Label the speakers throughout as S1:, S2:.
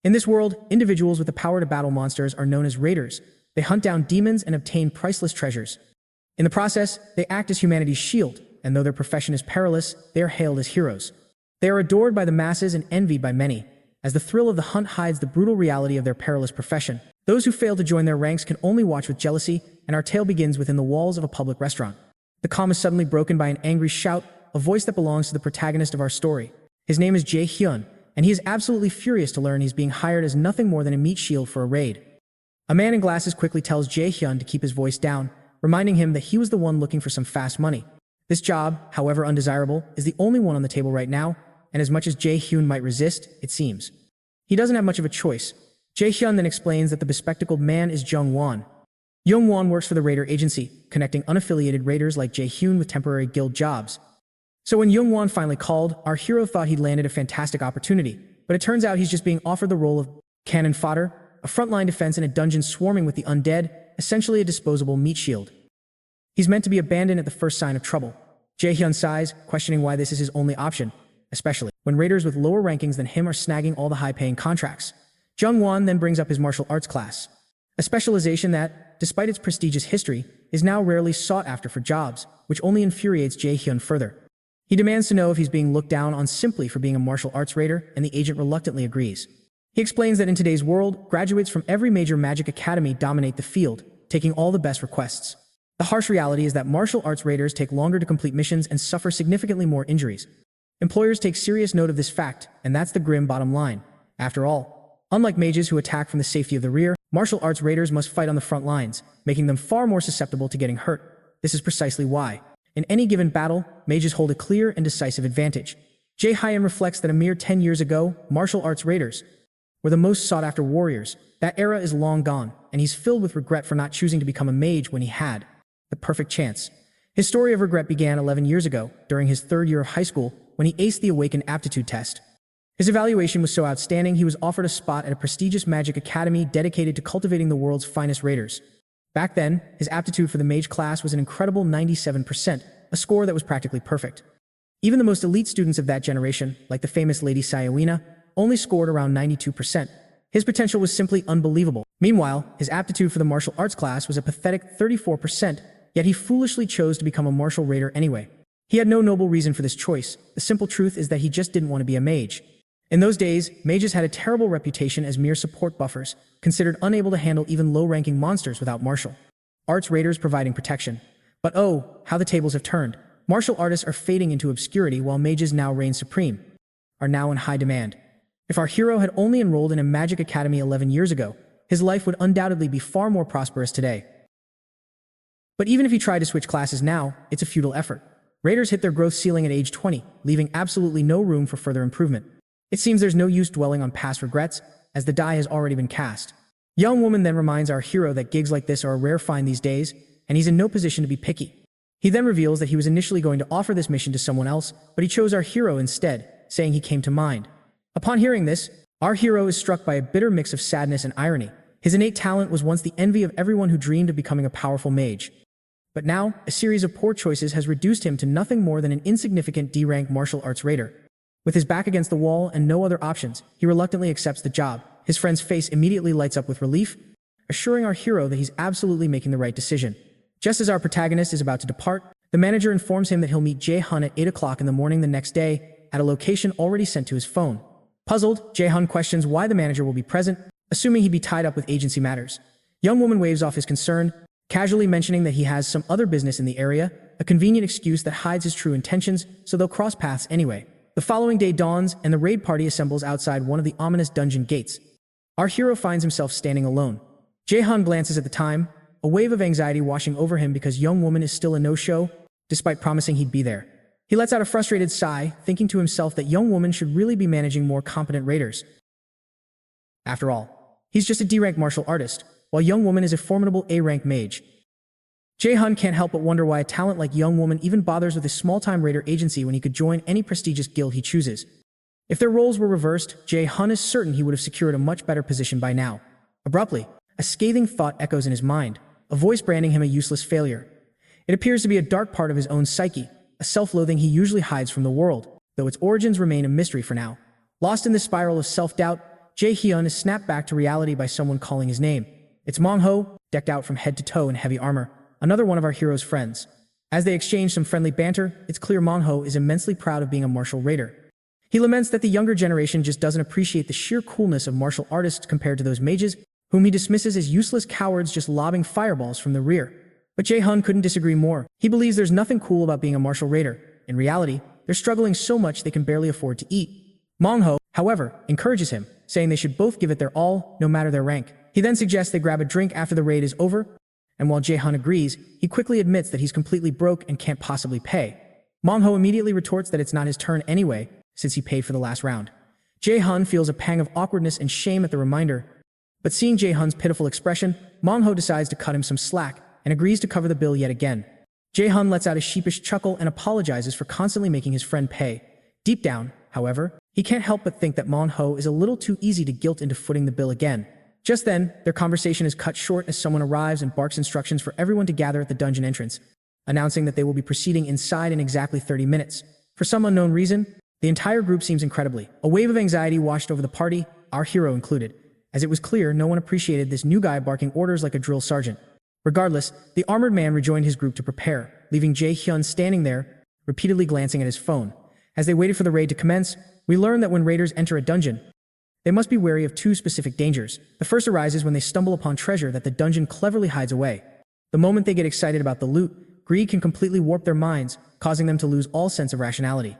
S1: In this world, individuals with the power to battle monsters are known as raiders. They hunt down demons and obtain priceless treasures. In the process, they act as humanity's shield, and though their profession is perilous, they are hailed as heroes. They are adored by the masses and envied by many, as the thrill of the hunt hides the brutal reality of their perilous profession. Those who fail to join their ranks can only watch with jealousy, and our tale begins within the walls of a public restaurant. The calm is suddenly broken by an angry shout, a voice that belongs to the protagonist of our story. His name is Jay Hyun, and he is absolutely furious to learn he's being hired as nothing more than a meat shield for a raid. A man in glasses quickly tells Jay Hyun to keep his voice down, reminding him that he was the one looking for some fast money. This job, however undesirable, is the only one on the table right now, and as much as Jay Hyun might resist, it seems he doesn't have much of a choice. Jay Hyun then explains that the bespectacled man is Jung Won. Jung Won works for the Raider Agency, connecting unaffiliated raiders like Jay Hyun with temporary guild jobs. So when Jung Won finally called, our hero thought he'd landed a fantastic opportunity, but it turns out he's just being offered the role of cannon fodder, a frontline defense in a dungeon swarming with the undead, essentially a disposable meat shield. He's meant to be abandoned at the first sign of trouble. Jay Hyun sighs, questioning why this is his only option, especially when raiders with lower rankings than him are snagging all the high-paying contracts. Jung Won then brings up his martial arts class, a specialization that, despite its prestigious history, is now rarely sought after for jobs, which only infuriates Jay Hyun further. He demands to know if he's being looked down on simply for being a martial arts raider, and the agent reluctantly agrees. He explains that in today's world, graduates from every major magic academy dominate the field, taking all the best requests. The harsh reality is that martial arts raiders take longer to complete missions and suffer significantly more injuries. Employers take serious note of this fact, and that's the grim bottom line. After all, unlike mages who attack from the safety of the rear, martial arts raiders must fight on the front lines, making them far more susceptible to getting hurt. This is precisely why, in any given battle, mages hold a clear and decisive advantage. Jay Hyun reflects that a mere 10 years ago, martial arts raiders were the most sought-after warriors. That era is long gone, and he's filled with regret for not choosing to become a mage when he had the perfect chance. His story of regret began 11 years ago, during his third year of high school, when he aced the Awakened Aptitude Test. His evaluation was so outstanding he was offered a spot at a prestigious magic academy dedicated to cultivating the world's finest raiders. Back then, his aptitude for the mage class was an incredible 97%, a score that was practically perfect. Even the most elite students of that generation, like the famous Lady Sioena, only scored around 92%. His potential was simply unbelievable. Meanwhile, his aptitude for the martial arts class was a pathetic 34%, yet he foolishly chose to become a martial raider anyway. He had no noble reason for this choice. The simple truth is that he just didn't want to be a mage. In those days, mages had a terrible reputation as mere support buffers, considered unable to handle even low-ranking monsters without martial arts raiders providing protection. But oh, how the tables have turned. Martial artists are fading into obscurity while mages now reign supreme, are now in high demand. If our hero had only enrolled in a magic academy 11 years ago, his life would undoubtedly be far more prosperous today. But even if he tried to switch classes now, it's a futile effort. Raiders hit their growth ceiling at age 20, leaving absolutely no room for further improvement. It seems there's no use dwelling on past regrets, as the die has already been cast. Young woman then reminds our hero that gigs like this are a rare find these days, and he's in no position to be picky. He then reveals that he was initially going to offer this mission to someone else, but he chose our hero instead, saying he came to mind. Upon hearing this, our hero is struck by a bitter mix of sadness and irony. His innate talent was once the envy of everyone who dreamed of becoming a powerful mage. But now, a series of poor choices has reduced him to nothing more than an insignificant D-rank martial arts raider. With his back against the wall and no other options, he reluctantly accepts the job. His friend's face immediately lights up with relief, assuring our hero that he's absolutely making the right decision. Just as our protagonist is about to depart, the manager informs him that he'll meet Jay Hyun at 8 o'clock in the morning the next day, at a location already sent to his phone. Puzzled, Jay Hyun questions why the manager will be present, assuming he'd be tied up with agency matters. Young woman waves off his concern, casually mentioning that he has some other business in the area, a convenient excuse that hides his true intentions, so they'll cross paths anyway. The following day dawns, and the raid party assembles outside one of the ominous dungeon gates. Our hero finds himself standing alone. Jay Hyun glances at the time, a wave of anxiety washing over him because young woman is still a no-show, despite promising he'd be there. He lets out a frustrated sigh, thinking to himself that young woman should really be managing more competent raiders. After all, he's just a D-rank martial artist, while young woman is a formidable A-rank mage. Jay Hyun can't help but wonder why a talent like young woman even bothers with a small-time raider agency when he could join any prestigious guild he chooses. If their roles were reversed, Jay Hyun is certain he would have secured a much better position by now. Abruptly, a scathing thought echoes in his mind, a voice branding him a useless failure. It appears to be a dark part of his own psyche, a self-loathing he usually hides from the world, though its origins remain a mystery for now. Lost in this spiral of self-doubt, Jay Hyun is snapped back to reality by someone calling his name. It's Manhwa, decked out from head to toe in heavy armor, another one of our hero's friends. As they exchange some friendly banter, it's clear Manhwa is immensely proud of being a martial raider. He laments that the younger generation just doesn't appreciate the sheer coolness of martial artists compared to those mages, whom he dismisses as useless cowards just lobbing fireballs from the rear. But Jay Hyun couldn't disagree more. He believes there's nothing cool about being a martial raider. In reality, they're struggling so much they can barely afford to eat. Manhwa, however, encourages him, saying they should both give it their all, no matter their rank. He then suggests they grab a drink after the raid is over, and while Jay Hyun agrees, he quickly admits that he's completely broke and can't possibly pay. Manhwa immediately retorts that it's not his turn anyway, since he paid for the last round. Jay Hyun feels a pang of awkwardness and shame at the reminder, but seeing Jay Hyun's pitiful expression, Manhwa decides to cut him some slack and agrees to cover the bill yet again. Jay Hyun lets out a sheepish chuckle and apologizes for constantly making his friend pay. Deep down, however, he can't help but think that Manhwa is a little too easy to guilt into footing the bill again. Just then, their conversation is cut short as someone arrives and barks instructions for everyone to gather at the dungeon entrance, announcing that they will be proceeding inside in exactly 30 minutes. For some unknown reason, the entire group seems incredibly. A wave of anxiety washed over the party, our hero included, as it was clear no one appreciated this new guy barking orders like a drill sergeant. Regardless, the armored man rejoined his group to prepare, leaving Jay Hyun standing there, repeatedly glancing at his phone. As they waited for the raid to commence, we learn that when raiders enter a dungeon, they must be wary of two specific dangers. The first arises when they stumble upon treasure that the dungeon cleverly hides away. The moment they get excited about the loot, greed can completely warp their minds, causing them to lose all sense of rationality.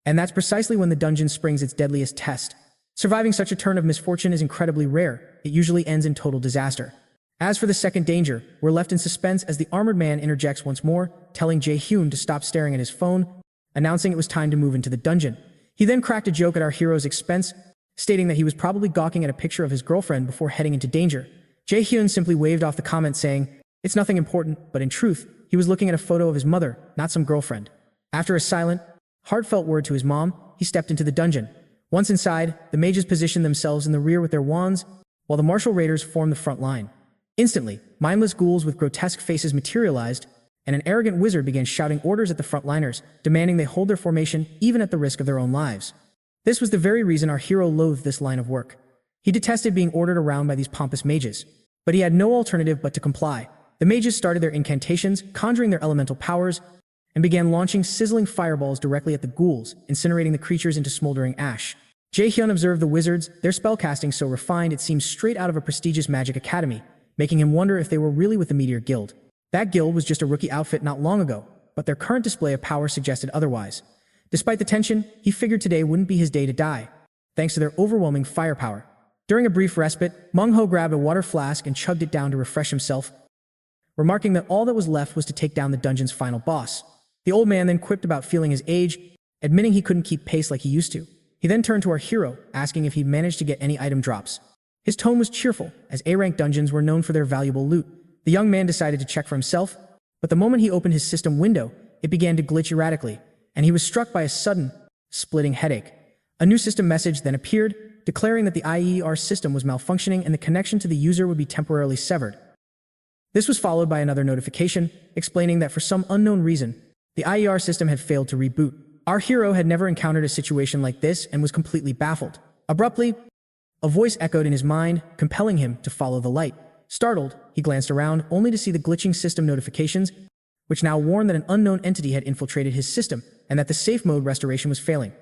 S1: And that's precisely when the dungeon springs its deadliest test. Surviving such a turn of misfortune is incredibly rare. It usually ends in total disaster. As for the second danger, we're left in suspense as the armored man interjects once more, telling Jay Hyun to stop staring at his phone, announcing it was time to move into the dungeon. He then cracked a joke at our hero's expense, stating that he was probably gawking at a picture of his girlfriend before heading into danger. Jay Hyun simply waved off the comment saying, "It's nothing important," but in truth, he was looking at a photo of his mother, not some girlfriend. After a silent, heartfelt word to his mom, he stepped into the dungeon. Once inside, the mages positioned themselves in the rear with their wands, while the martial raiders formed the front line. Instantly, mindless ghouls with grotesque faces materialized, and an arrogant wizard began shouting orders at the frontliners, demanding they hold their formation even at the risk of their own lives. This was the very reason our hero loathed this line of work. He detested being ordered around by these pompous mages, but he had no alternative but to comply. The mages started their incantations, conjuring their elemental powers, and began launching sizzling fireballs directly at the ghouls, incinerating the creatures into smoldering ash. Jay Hyun observed the wizards, their spellcasting so refined it seemed straight out of a prestigious magic academy, making him wonder if they were really with the Meteor Guild. That guild was just a rookie outfit not long ago, but their current display of power suggested otherwise. Despite the tension, he figured today wouldn't be his day to die, thanks to their overwhelming firepower. During a brief respite, Manhwa grabbed a water flask and chugged it down to refresh himself, remarking that all that was left was to take down the dungeon's final boss. The old man then quipped about feeling his age, admitting he couldn't keep pace like he used to. He then turned to our hero, asking if he'd managed to get any item drops. His tone was cheerful, as A-rank dungeons were known for their valuable loot. The young man decided to check for himself, but the moment he opened his system window, it began to glitch erratically, and he was struck by a sudden, splitting headache. A new system message then appeared, declaring that the IER system was malfunctioning and the connection to the user would be temporarily severed. This was followed by another notification, explaining that for some unknown reason, the IER system had failed to reboot. Our hero had never encountered a situation like this and was completely baffled. Abruptly, a voice echoed in his mind, compelling him to follow the light. Startled, he glanced around, only to see the glitching system notifications, which now warned that an unknown entity had infiltrated his system and that the safe mode restoration was failing.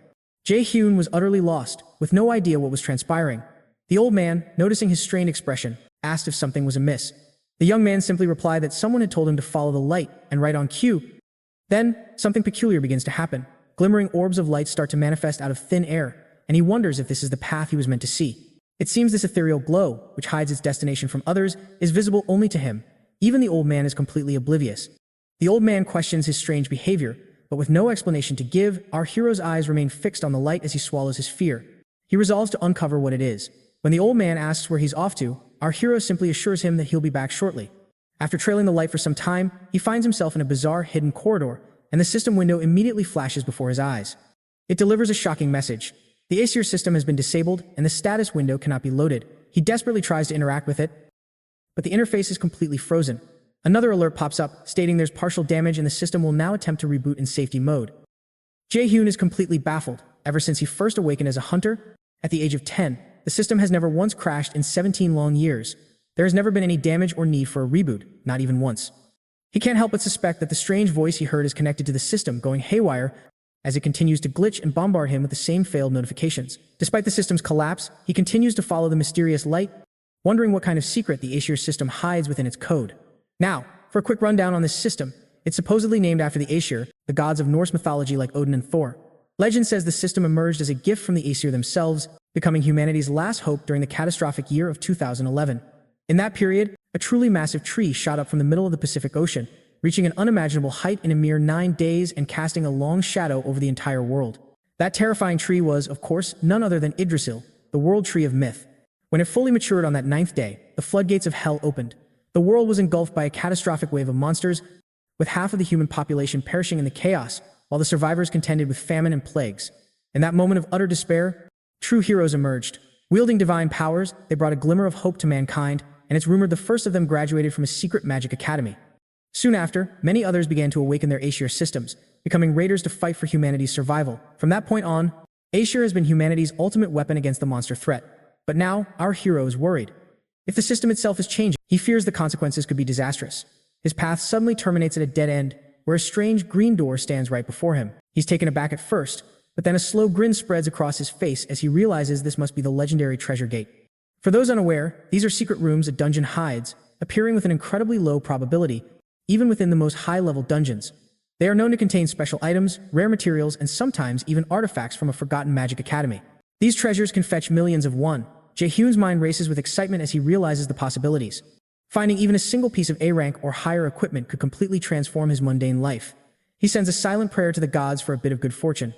S1: Jay Hyun was utterly lost, with no idea what was transpiring. The old man, noticing his strained expression, asked if something was amiss. The young man simply replied that someone had told him to follow the light, and right on cue. Then, something peculiar begins to happen. Glimmering orbs of light start to manifest out of thin air, and he wonders if this is the path he was meant to see. It seems this ethereal glow, which hides its destination from others, is visible only to him. Even the old man is completely oblivious. The old man questions his strange behavior, but with no explanation to give, our hero's eyes remain fixed on the light as he swallows his fear. He resolves to uncover what it is. When the old man asks where he's off to, our hero simply assures him that he'll be back shortly. After trailing the light for some time, he finds himself in a bizarre hidden corridor, and the system window immediately flashes before his eyes. It delivers a shocking message. The ACER system has been disabled, and the status window cannot be loaded. He desperately tries to interact with it, but the interface is completely frozen. Another alert pops up, stating there's partial damage and the system will now attempt to reboot in safety mode. Jay Hyun is completely baffled. Ever since he first awakened as a hunter, at the age of 10, the system has never once crashed in 17 long years. There has never been any damage or need for a reboot, not even once. He can't help but suspect that the strange voice he heard is connected to the system going haywire as it continues to glitch and bombard him with the same failed notifications. Despite the system's collapse, he continues to follow the mysterious light, wondering what kind of secret the Aesir system hides within its code. Now, for a quick rundown on this system, it's supposedly named after the Aesir, the gods of Norse mythology like Odin and Thor. Legend says the system emerged as a gift from the Aesir themselves, becoming humanity's last hope during the catastrophic year of 2011. In that period, a truly massive tree shot up from the middle of the Pacific Ocean, reaching an unimaginable height in a mere 9 days and casting a long shadow over the entire world. That terrifying tree was, of course, none other than Yggdrasil, the world tree of myth. When it fully matured on that 9th day, the floodgates of hell opened. The world was engulfed by a catastrophic wave of monsters, with half of the human population perishing in the chaos, while the survivors contended with famine and plagues. In that moment of utter despair, true heroes emerged. Wielding divine powers, they brought a glimmer of hope to mankind, and it's rumored the first of them graduated from a secret magic academy. Soon after, many others began to awaken their Aesir systems, becoming raiders to fight for humanity's survival. From that point on, Aesir has been humanity's ultimate weapon against the monster threat. But now, our hero is worried. If the system itself is changing, he fears the consequences could be disastrous. His path suddenly terminates at a dead end, where a strange green door stands right before him. He's taken aback at first, but then a slow grin spreads across his face as he realizes this must be the legendary treasure gate. For those unaware, these are secret rooms a dungeon hides, appearing with an incredibly low probability, even within the most high-level dungeons. They are known to contain special items, rare materials, and sometimes even artifacts from a forgotten magic academy. These treasures can fetch millions of won. Jay Hyun's mind races with excitement as he realizes the possibilities. Finding even a single piece of A-rank or higher equipment could completely transform his mundane life. He sends a silent prayer to the gods for a bit of good fortune.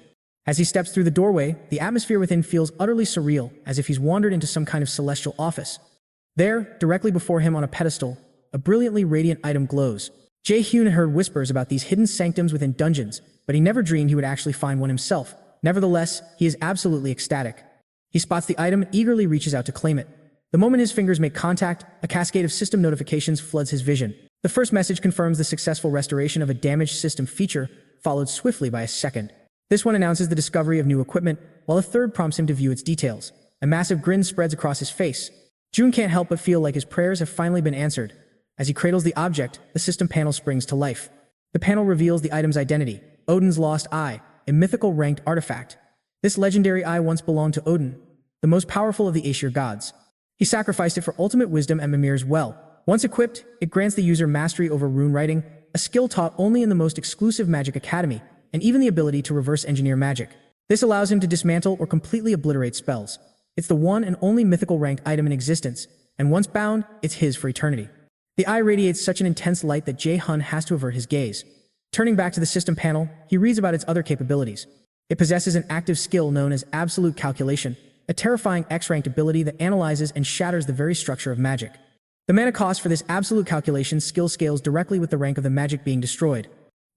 S1: As he steps through the doorway, the atmosphere within feels utterly surreal, as if he's wandered into some kind of celestial office. There, directly before him on a pedestal, a brilliantly radiant item glows. Jay Hyun had heard whispers about these hidden sanctums within dungeons, but he never dreamed he would actually find one himself. Nevertheless, he is absolutely ecstatic. He spots the item and eagerly reaches out to claim it. The moment his fingers make contact, a cascade of system notifications floods his vision. The first message confirms the successful restoration of a damaged system feature, followed swiftly by a second. This one announces the discovery of new equipment, while a third prompts him to view its details. A massive grin spreads across his face. Jun can't help but feel like his prayers have finally been answered. As he cradles the object, the system panel springs to life. The panel reveals the item's identity, Odin's lost eye, a mythical ranked artifact. This legendary eye once belonged to Odin, the most powerful of the Aesir gods. He sacrificed it for ultimate wisdom and Mimir's well. Once equipped, it grants the user mastery over rune writing, a skill taught only in the most exclusive magic academy, and even the ability to reverse engineer magic. This allows him to dismantle or completely obliterate spells. It's the one and only mythical ranked item in existence, and once bound, it's his for eternity. The eye radiates such an intense light that Jay Hyun has to avert his gaze. Turning back to the system panel, he reads about its other capabilities. It possesses an active skill known as absolute calculation, a terrifying X-ranked ability that analyzes and shatters the very structure of magic. The mana cost for this absolute calculation skill scales directly with the rank of the magic being destroyed.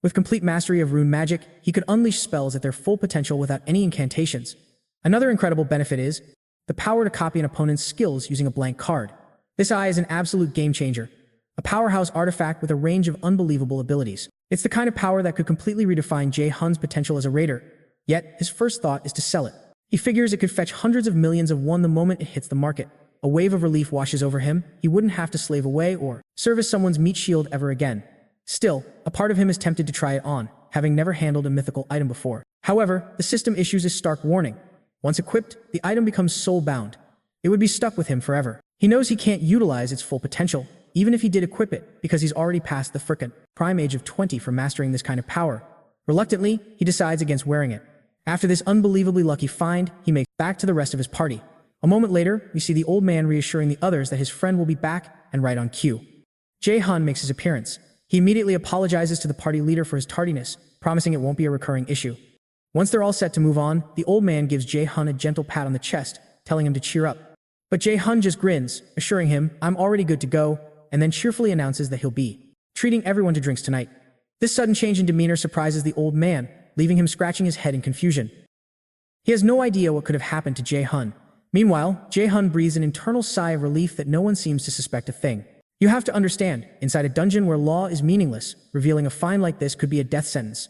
S1: With complete mastery of rune magic, he could unleash spells at their full potential without any incantations. Another incredible benefit is the power to copy an opponent's skills using a blank card. This eye is an absolute game-changer, a powerhouse artifact with a range of unbelievable abilities. It's the kind of power that could completely redefine Jay Hyun's potential as a raider, yet his first thought is to sell it. He figures it could fetch hundreds of millions of won the moment it hits the market. A wave of relief washes over him. He wouldn't have to slave away or serve as someone's meat shield ever again. Still, a part of him is tempted to try it on, having never handled a mythical item before. However, the system issues a stark warning. Once equipped, the item becomes soul-bound. It would be stuck with him forever. He knows he can't utilize its full potential, even if he did equip it, because he's already past the frickin' prime age of 20 for mastering this kind of power. Reluctantly, he decides against wearing it. After this unbelievably lucky find, he makes back to the rest of his party. A moment later, we see the old man reassuring the others that his friend will be back and right on cue. Jay Hyun makes his appearance. He immediately apologizes to the party leader for his tardiness, promising it won't be a recurring issue. Once they're all set to move on, the old man gives Jay Hyun a gentle pat on the chest, telling him to cheer up. But Jay Hyun just grins, assuring him, "I'm already good to go," and then cheerfully announces that he'll be treating everyone to drinks tonight. This sudden change in demeanor surprises the old man, leaving him scratching his head in confusion. He has no idea what could have happened to Jay Hyun. Meanwhile, Jay Hyun breathes an internal sigh of relief that no one seems to suspect a thing. You have to understand, inside a dungeon where law is meaningless, revealing a find like this could be a death sentence.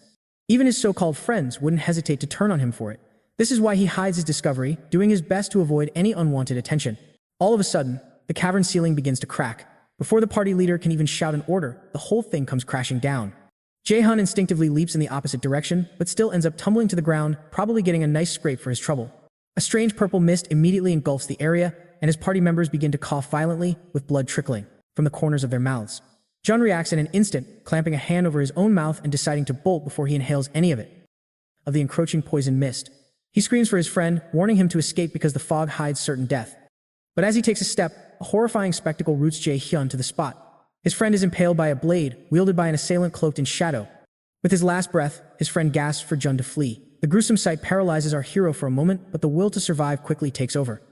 S1: Even his so-called friends wouldn't hesitate to turn on him for it. This is why he hides his discovery, doing his best to avoid any unwanted attention. All of a sudden, the cavern ceiling begins to crack. Before the party leader can even shout an order, the whole thing comes crashing down. Jay Hyun instinctively leaps in the opposite direction, but still ends up tumbling to the ground, probably getting a nice scrape for his trouble. A strange purple mist immediately engulfs the area, and his party members begin to cough violently, with blood trickling from the corners of their mouths. Jun reacts in an instant, clamping a hand over his own mouth and deciding to bolt before he inhales any of the encroaching poison mist. He screams for his friend, warning him to escape because the fog hides certain death. But as he takes a step, a horrifying spectacle roots Jay Hyun to the spot. His friend is impaled by a blade, wielded by an assailant cloaked in shadow. With his last breath, his friend gasps for Jun to flee. The gruesome sight paralyzes our hero for a moment, but the will to survive quickly takes over.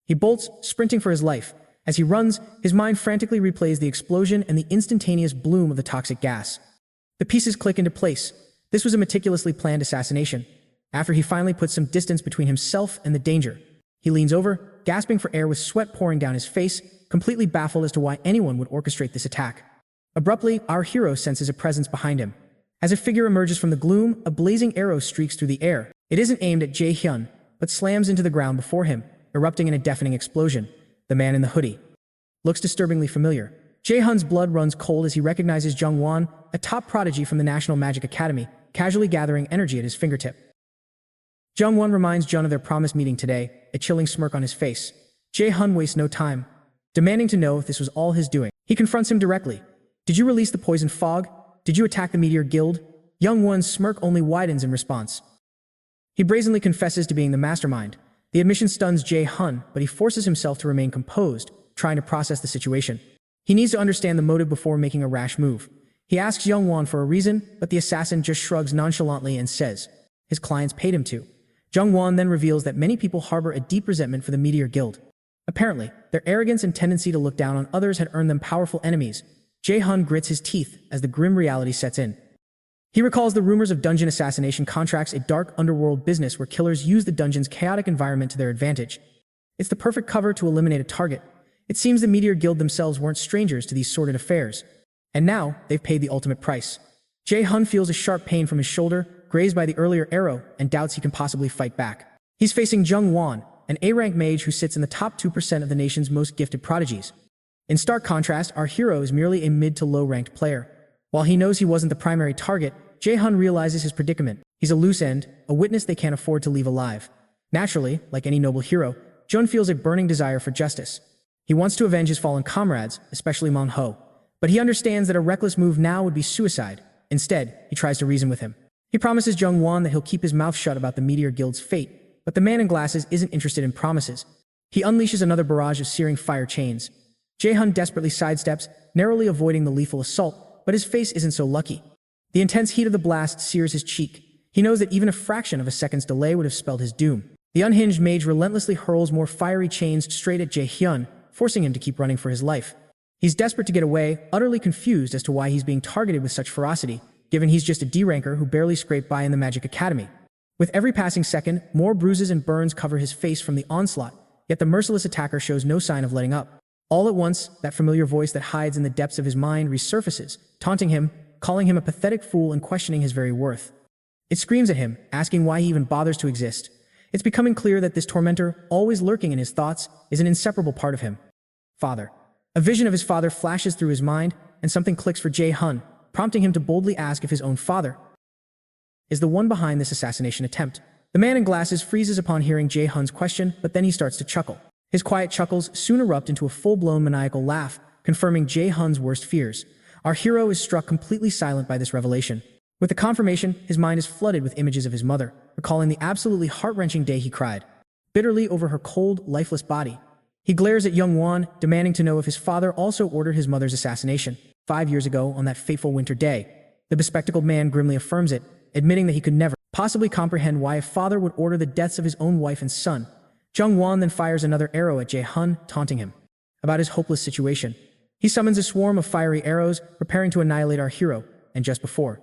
S1: He bolts, sprinting for his life. As he runs, his mind frantically replays the explosion and the instantaneous bloom of the toxic gas. The pieces click into place. This was a meticulously planned assassination. After he finally puts some distance between himself and the danger, he leans over, gasping for air with sweat pouring down his face, completely baffled as to why anyone would orchestrate this attack. Abruptly, our hero senses a presence behind him. As a figure emerges from the gloom, a blazing arrow streaks through the air. It isn't aimed at Jay Hyun, but slams into the ground before him, erupting in a deafening explosion. The man in the hoodie looks disturbingly familiar. Jay Hyun's blood runs cold as he recognizes Jung Won, a top prodigy from the National Magic Academy, casually gathering energy at his fingertip. Jung Won reminds Jun of their promised meeting today, a chilling smirk on his face. Jay Hyun wastes no time, demanding to know if this was all his doing. He confronts him directly. Did you release the poison fog? Did you attack the Meteor Guild? Jung Won's smirk only widens in response. He brazenly confesses to being the mastermind. The admission stuns Jay Hyun, but he forces himself to remain composed, trying to process the situation. He needs to understand the motive before making a rash move. He asks Jung Won for a reason, but the assassin just shrugs nonchalantly and says his clients paid him to. Jung Won then reveals that many people harbor a deep resentment for the Meteor Guild. Apparently, their arrogance and tendency to look down on others had earned them powerful enemies. Jay Hyun grits his teeth as the grim reality sets in. He recalls the rumors of dungeon assassination contracts, a dark underworld business where killers use the dungeon's chaotic environment to their advantage. It's the perfect cover to eliminate a target. It seems the Meteor Guild themselves weren't strangers to these sordid affairs. And now, they've paid the ultimate price. Jay Hyun feels a sharp pain from his shoulder, grazed by the earlier arrow, and doubts he can possibly fight back. He's facing Jung Won, an A-rank mage who sits in the top 2% of the nation's most gifted prodigies. In stark contrast, our hero is merely a mid to low-ranked player. While he knows he wasn't the primary target, Jay Hyun realizes his predicament. He's a loose end, a witness they can't afford to leave alive. Naturally, like any noble hero, Jun feels a burning desire for justice. He wants to avenge his fallen comrades, especially Manhwa. But he understands that a reckless move now would be suicide. Instead, he tries to reason with him. He promises Jung Won that he'll keep his mouth shut about the Meteor Guild's fate, but the man in glasses isn't interested in promises. He unleashes another barrage of searing fire chains. Jay Hyun desperately sidesteps, narrowly avoiding the lethal assault, but his face isn't so lucky. The intense heat of the blast sears his cheek. He knows that even a fraction of a second's delay would have spelled his doom. The unhinged mage relentlessly hurls more fiery chains straight at Jay Hyun, forcing him to keep running for his life. He's desperate to get away, utterly confused as to why he's being targeted with such ferocity, given he's just a D-ranker who barely scraped by in the Magic Academy. With every passing second, more bruises and burns cover his face from the onslaught, yet the merciless attacker shows no sign of letting up. All at once, that familiar voice that hides in the depths of his mind resurfaces, taunting him, calling him a pathetic fool and questioning his very worth. It screams at him, asking why he even bothers to exist. It's becoming clear that this tormentor, always lurking in his thoughts, is an inseparable part of him. Father. A vision of his father flashes through his mind, and something clicks for Jay Hyun, prompting him to boldly ask if his own father is the one behind this assassination attempt. The man in glasses freezes upon hearing Jay Hyun's question, but then he starts to chuckle. His quiet chuckles soon erupt into a full-blown maniacal laugh, confirming Jay Hyun's worst fears. Our hero is struck completely silent by this revelation. With the confirmation, his mind is flooded with images of his mother, recalling the absolutely heart-wrenching day he cried bitterly over her cold, lifeless body. He glares at Jung Won, demanding to know if his father also ordered his mother's assassination 5 years ago on that fateful winter day. The bespectacled man grimly affirms it, admitting that he could never possibly comprehend why a father would order the deaths of his own wife and son. Jung Won then fires another arrow at Jay Hyun, taunting him about his hopeless situation. He summons a swarm of fiery arrows, preparing to annihilate our hero, and just before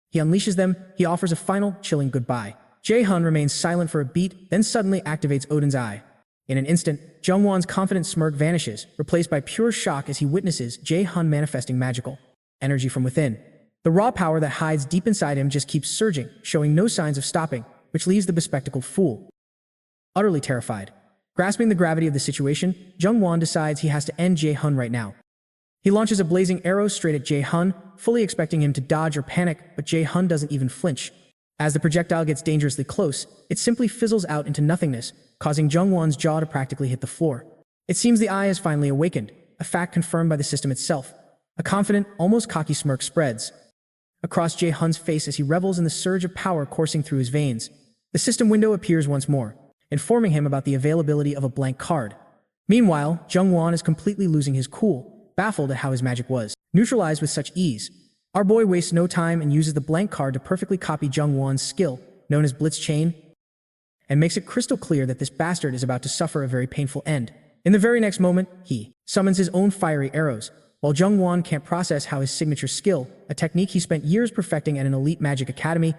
S1: he unleashes them, he offers a final, chilling goodbye. Jay Hyun remains silent for a beat, then suddenly activates Odin's Eye. In an instant, Jung Won's confident smirk vanishes, replaced by pure shock as he witnesses Jay Hyun manifesting magical energy from within. The raw power that hides deep inside him just keeps surging, showing no signs of stopping. which leaves the bespectacled fool utterly terrified. Grasping the gravity of the situation, Jung-won decides he has to end Jay Hyun right now. He launches a blazing arrow straight at Jay Hyun, fully expecting him to dodge or panic, but Jay Hyun doesn't even flinch. As the projectile gets dangerously close, it simply fizzles out into nothingness, causing Jung-won's jaw to practically hit the floor. It seems the eye has finally awakened, a fact confirmed by the system itself. A confident, almost cocky smirk spreads across Jay Hyun's face as he revels in the surge of power coursing through his veins. The system window appears once more, informing him about the availability of a blank card. Meanwhile, Jung-won is completely losing his cool, baffled at how his magic was neutralized with such ease. Our boy wastes no time and uses the blank card to perfectly copy Jung-won's skill, known as Blitz Chain, and makes it crystal clear that this bastard is about to suffer a very painful end. In the very next moment, he summons his own fiery arrows, while Jung-won can't process how his signature skill, a technique he spent years perfecting at an elite magic academy,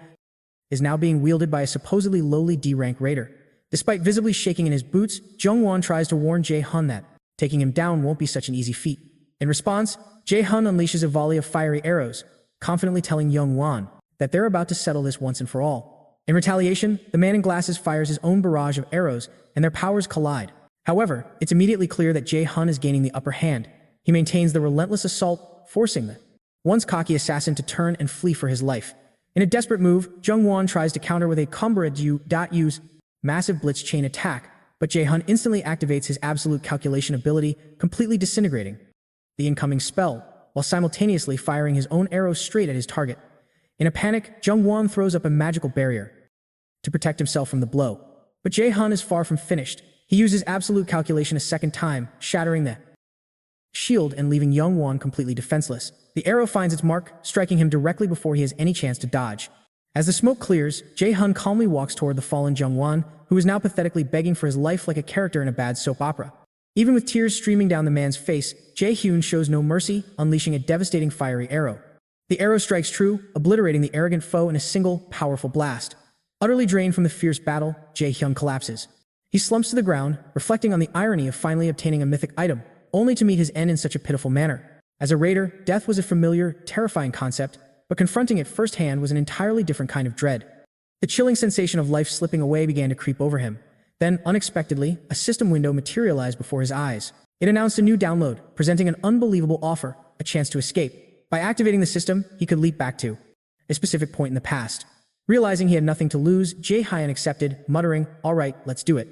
S1: is now being wielded by a supposedly lowly D-rank raider. Despite visibly shaking in his boots, Jung-won tries to warn Jay Hyun that taking him down won't be such an easy feat. In response, Jay Hyun unleashes a volley of fiery arrows, confidently telling Jung-won that they're about to settle this once and for all. In retaliation, the man in glasses fires his own barrage of arrows, and their powers collide. However, it's immediately clear that Jay Hyun is gaining the upper hand. He maintains the relentless assault, forcing the once cocky assassin to turn and flee for his life. In a desperate move, Jung-won tries to counter with a use massive blitz chain attack, but Jay Hyun instantly activates his absolute calculation ability, completely disintegrating the incoming spell, while simultaneously firing his own arrows straight at his target. In a panic, Jung-won throws up a magical barrier to protect himself from the blow. But Jay Hyun is far from finished. He uses absolute calculation a second time, shattering the shield and leaving Jung-won completely defenseless. The arrow finds its mark, striking him directly before he has any chance to dodge. As the smoke clears, Jay Hyun calmly walks toward the fallen Jung-won, who is now pathetically begging for his life like a character in a bad soap opera. Even with tears streaming down the man's face, Jay Hyun shows no mercy, unleashing a devastating fiery arrow. The arrow strikes true, obliterating the arrogant foe in a single, powerful blast. Utterly drained from the fierce battle, Jay Hyun collapses. He slumps to the ground, reflecting on the irony of finally obtaining a mythic item, only to meet his end in such a pitiful manner. As a raider, death was a familiar, terrifying concept, but confronting it firsthand was an entirely different kind of dread. The chilling sensation of life slipping away began to creep over him. Then, unexpectedly, a system window materialized before his eyes. It announced a new download, presenting an unbelievable offer, a chance to escape. By activating the system, he could leap back to a specific point in the past. Realizing he had nothing to lose, Jay Hyun accepted, muttering, "All right, let's do it."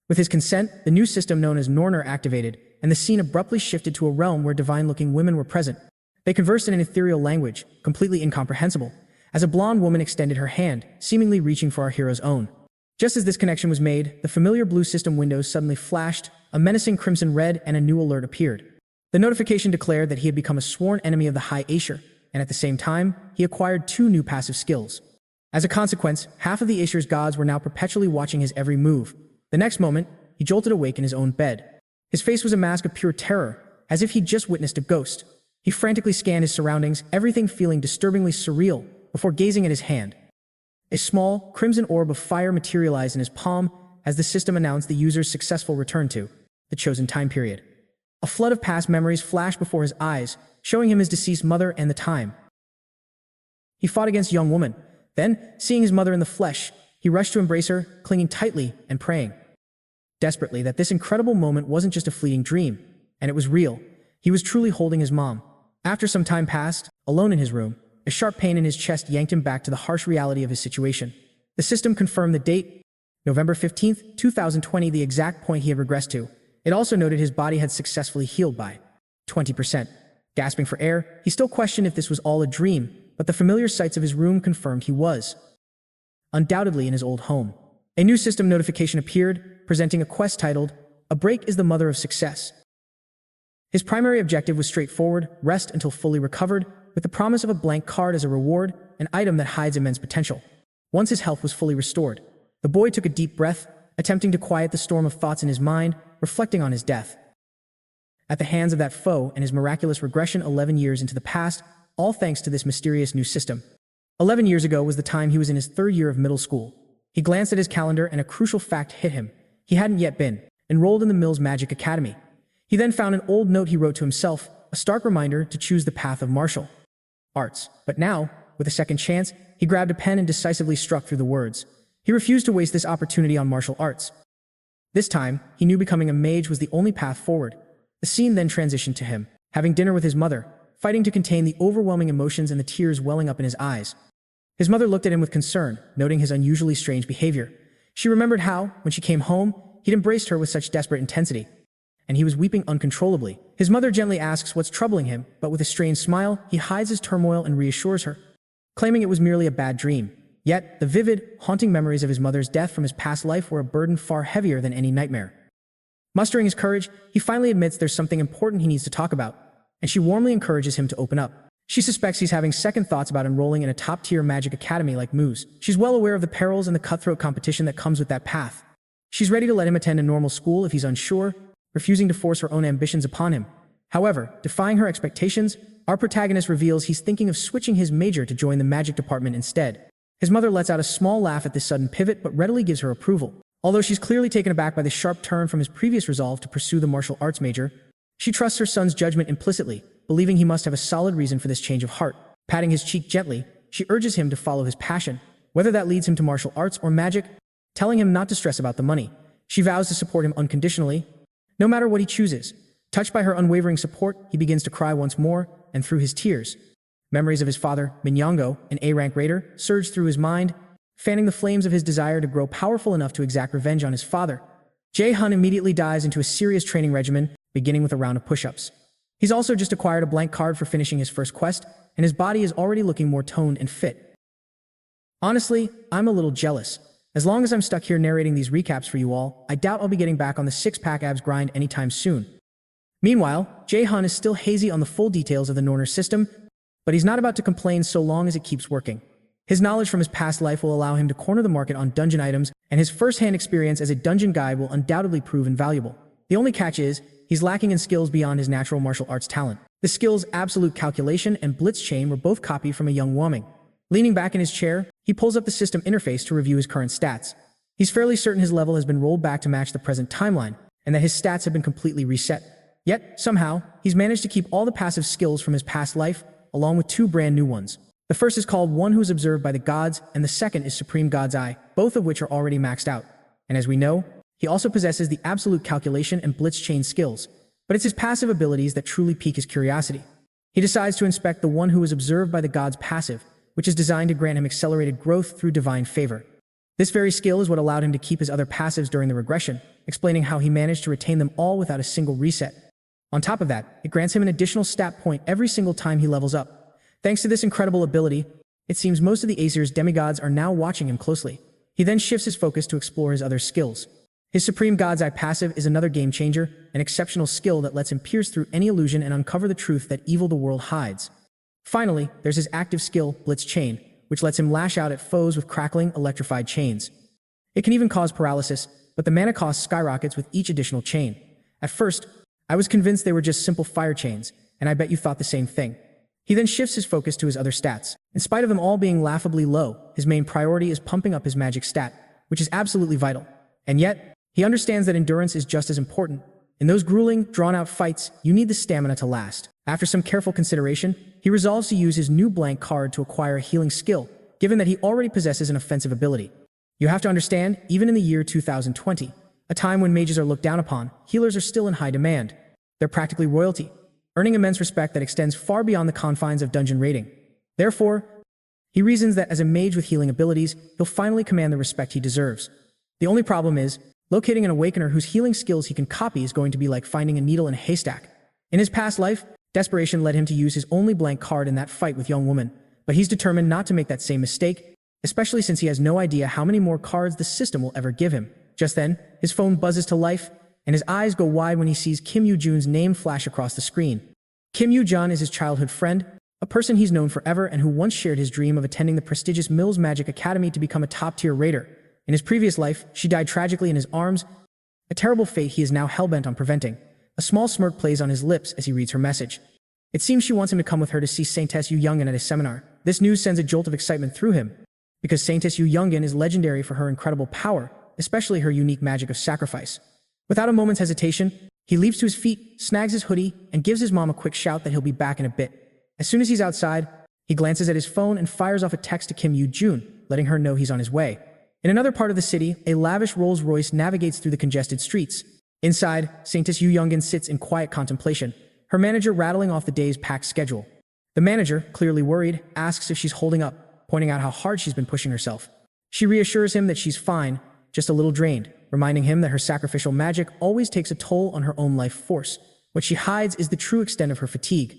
S1: With his consent, the new system known as Norner activated, and the scene abruptly shifted to a realm where divine-looking women were present. They conversed in an ethereal language, completely incomprehensible, as a blonde woman extended her hand, seemingly reaching for our hero's own. Just as this connection was made, the familiar blue system windows suddenly flashed, a menacing crimson red, and a new alert appeared. The notification declared that he had become a sworn enemy of the High Aesir, and at the same time, he acquired 2 new passive skills. As a consequence, half of the Aesir's gods were now perpetually watching his every move. The next moment, he jolted awake in his own bed. His face was a mask of pure terror, as if he'd just witnessed a ghost. He frantically scanned his surroundings, everything feeling disturbingly surreal, before gazing at his hand. A small, crimson orb of fire materialized in his palm as the system announced the user's successful return to the chosen time period. A flood of past memories flashed before his eyes, showing him his deceased mother and the time he fought against young woman. Then, seeing his mother in the flesh, he rushed to embrace her, clinging tightly and praying desperately that this incredible moment wasn't just a fleeting dream, and it was real. He was truly holding his mom. After some time passed, alone in his room, a sharp pain in his chest yanked him back to the harsh reality of his situation. The system confirmed the date, November 15th, 2020, the exact point he had regressed to. It also noted his body had successfully healed by 20%. Gasping for air, he still questioned if this was all a dream, but the familiar sights of his room confirmed he was undoubtedly in his old home. A new system notification appeared, presenting a quest titled, "A Break is the Mother of Success." His primary objective was straightforward: rest until fully recovered, with the promise of a blank card as a reward, an item that hides immense potential. Once his health was fully restored, the boy took a deep breath, attempting to quiet the storm of thoughts in his mind, reflecting on his death at the hands of that foe and his miraculous regression 11 years into the past, all thanks to this mysterious new system. 11 years ago was the time he was in his 3rd year of middle school. He glanced at his calendar and a crucial fact hit him. He hadn't yet been enrolled in the Mill's Magic Academy. He then found an old note he wrote to himself, a stark reminder to choose the path of martial arts. But now, with a second chance, he grabbed a pen and decisively struck through the words. He refused to waste this opportunity on martial arts. This time, he knew becoming a mage was the only path forward. The scene then transitioned to him, having dinner with his mother, fighting to contain the overwhelming emotions and the tears welling up in his eyes. His mother looked at him with concern, noting his unusually strange behavior. She remembered how, when she came home, he'd embraced her with such desperate intensity, and he was weeping uncontrollably. His mother gently asks what's troubling him, but with a strained smile, he hides his turmoil and reassures her, claiming it was merely a bad dream. Yet, the vivid, haunting memories of his mother's death from his past life were a burden far heavier than any nightmare. Mustering his courage, he finally admits there's something important he needs to talk about, and she warmly encourages him to open up. She suspects he's having second thoughts about enrolling in a top-tier magic academy like Moo's. She's well aware of the perils and the cutthroat competition that comes with that path. She's ready to let him attend a normal school if he's unsure, refusing to force her own ambitions upon him. However, defying her expectations, our protagonist reveals he's thinking of switching his major to join the magic department instead. His mother lets out a small laugh at this sudden pivot but readily gives her approval. Although she's clearly taken aback by the sharp turn from his previous resolve to pursue the martial arts major, she trusts her son's judgment implicitly, believing he must have a solid reason for this change of heart. Patting his cheek gently, she urges him to follow his passion, whether that leads him to martial arts or magic, telling him not to stress about the money. She vows to support him unconditionally, no matter what he chooses. Touched by her unwavering support, he begins to cry once more, and through his tears, memories of his father, Minyango, an A-rank raider, surge through his mind, fanning the flames of his desire to grow powerful enough to exact revenge on his father. Jay Hyun immediately dives into a serious training regimen, beginning with a round of push-ups. He's also just acquired a blank card for finishing his first quest, and his body is already looking more toned and fit. Honestly, I'm a little jealous. As long as I'm stuck here narrating these recaps for you all, I doubt I'll be getting back on the six-pack abs grind anytime soon. Meanwhile, Jay Hyun is still hazy on the full details of the Norner system, but he's not about to complain so long as it keeps working. His knowledge from his past life will allow him to corner the market on dungeon items, and his first-hand experience as a dungeon guide will undoubtedly prove invaluable. The only catch is, he's lacking in skills beyond his natural martial arts talent. The skills Absolute Calculation and Blitz Chain were both copied from a young Woming. Leaning back in his chair, he pulls up the system interface to review his current stats. He's fairly certain his level has been rolled back to match the present timeline, and that his stats have been completely reset. Yet, somehow, he's managed to keep all the passive skills from his past life, along with two brand new ones. The first is called One Who is Observed by the Gods, and the second is Supreme God's Eye, both of which are already maxed out. And as we know, he also possesses the Absolute Calculation and Blitz Chain skills, but it's his passive abilities that truly pique his curiosity. He decides to inspect the One Who is Observed by the Gods passive, which is designed to grant him accelerated growth through divine favor. This very skill is what allowed him to keep his other passives during the regression, explaining how he managed to retain them all without a single reset. On top of that, it grants him an additional stat point every single time he levels up. Thanks to this incredible ability, it seems most of the Aesir's demigods are now watching him closely. He then shifts his focus to explore his other skills. His Supreme God's Eye passive is another game changer, an exceptional skill that lets him pierce through any illusion and uncover the truth that evil the world hides. Finally, there's his active skill, Blitz Chain, which lets him lash out at foes with crackling, electrified chains. It can even cause paralysis, but the mana cost skyrockets with each additional chain. At first, I was convinced they were just simple fire chains, and I bet you thought the same thing. He then shifts his focus to his other stats. In spite of them all being laughably low, his main priority is pumping up his magic stat, which is absolutely vital. And yet, he understands that endurance is just as important. In those grueling, drawn-out fights, you need the stamina to last. After some careful consideration, he resolves to use his new blank card to acquire a healing skill, given that he already possesses an offensive ability. You have to understand, even in the year 2020, a time when mages are looked down upon, healers are still in high demand. They're practically royalty, earning immense respect that extends far beyond the confines of dungeon raiding. Therefore, he reasons that as a mage with healing abilities, he'll finally command the respect he deserves. The only problem is, locating an awakener whose healing skills he can copy is going to be like finding a needle in a haystack. In his past life, desperation led him to use his only blank card in that fight with young woman, but he's determined not to make that same mistake, especially since he has no idea how many more cards the system will ever give him. Just then, his phone buzzes to life, and his eyes go wide when he sees Kim Yoo-jun's name flash across the screen. Kim Yoo-jun is his childhood friend, a person he's known forever and who once shared his dream of attending the prestigious Mills Magic Academy to become a top-tier raider. In his previous life, she died tragically in his arms, a terrible fate he is now hell-bent on preventing. A small smirk plays on his lips as he reads her message. It seems she wants him to come with her to see Saintess Yu Youngin at a seminar. This news sends a jolt of excitement through him, because Saintess Yu Youngin is legendary for her incredible power, especially her unique magic of sacrifice. Without a moment's hesitation, he leaps to his feet, snags his hoodie, and gives his mom a quick shout that he'll be back in a bit. As soon as he's outside, he glances at his phone and fires off a text to Kim Yoo-jun, letting her know he's on his way. In another part of the city, a lavish Rolls-Royce navigates through the congested streets. Inside, Saintess Yu Youngin sits in quiet contemplation, her manager rattling off the day's packed schedule. The manager, clearly worried, asks if she's holding up, pointing out how hard she's been pushing herself. She reassures him that she's fine, just a little drained, reminding him that her sacrificial magic always takes a toll on her own life force. What she hides is the true extent of her fatigue.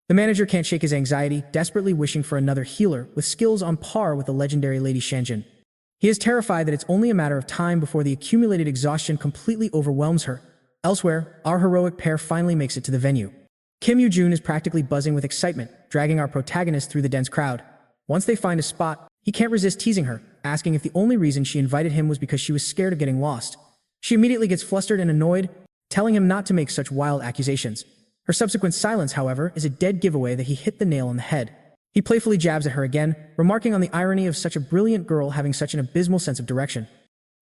S1: The manager can't shake his anxiety, desperately wishing for another healer with skills on par with the legendary Lady Sioena. He is terrified that it's only a matter of time before the accumulated exhaustion completely overwhelms her. Elsewhere, our heroic pair finally makes it to the venue. Kim Yoo-jun is practically buzzing with excitement, dragging our protagonist through the dense crowd. Once they find a spot, he can't resist teasing her, asking if the only reason she invited him was because she was scared of getting lost. She immediately gets flustered and annoyed, telling him not to make such wild accusations. Her subsequent silence, however, is a dead giveaway that he hit the nail on the head. He playfully jabs at her again, remarking on the irony of such a brilliant girl having such an abysmal sense of direction.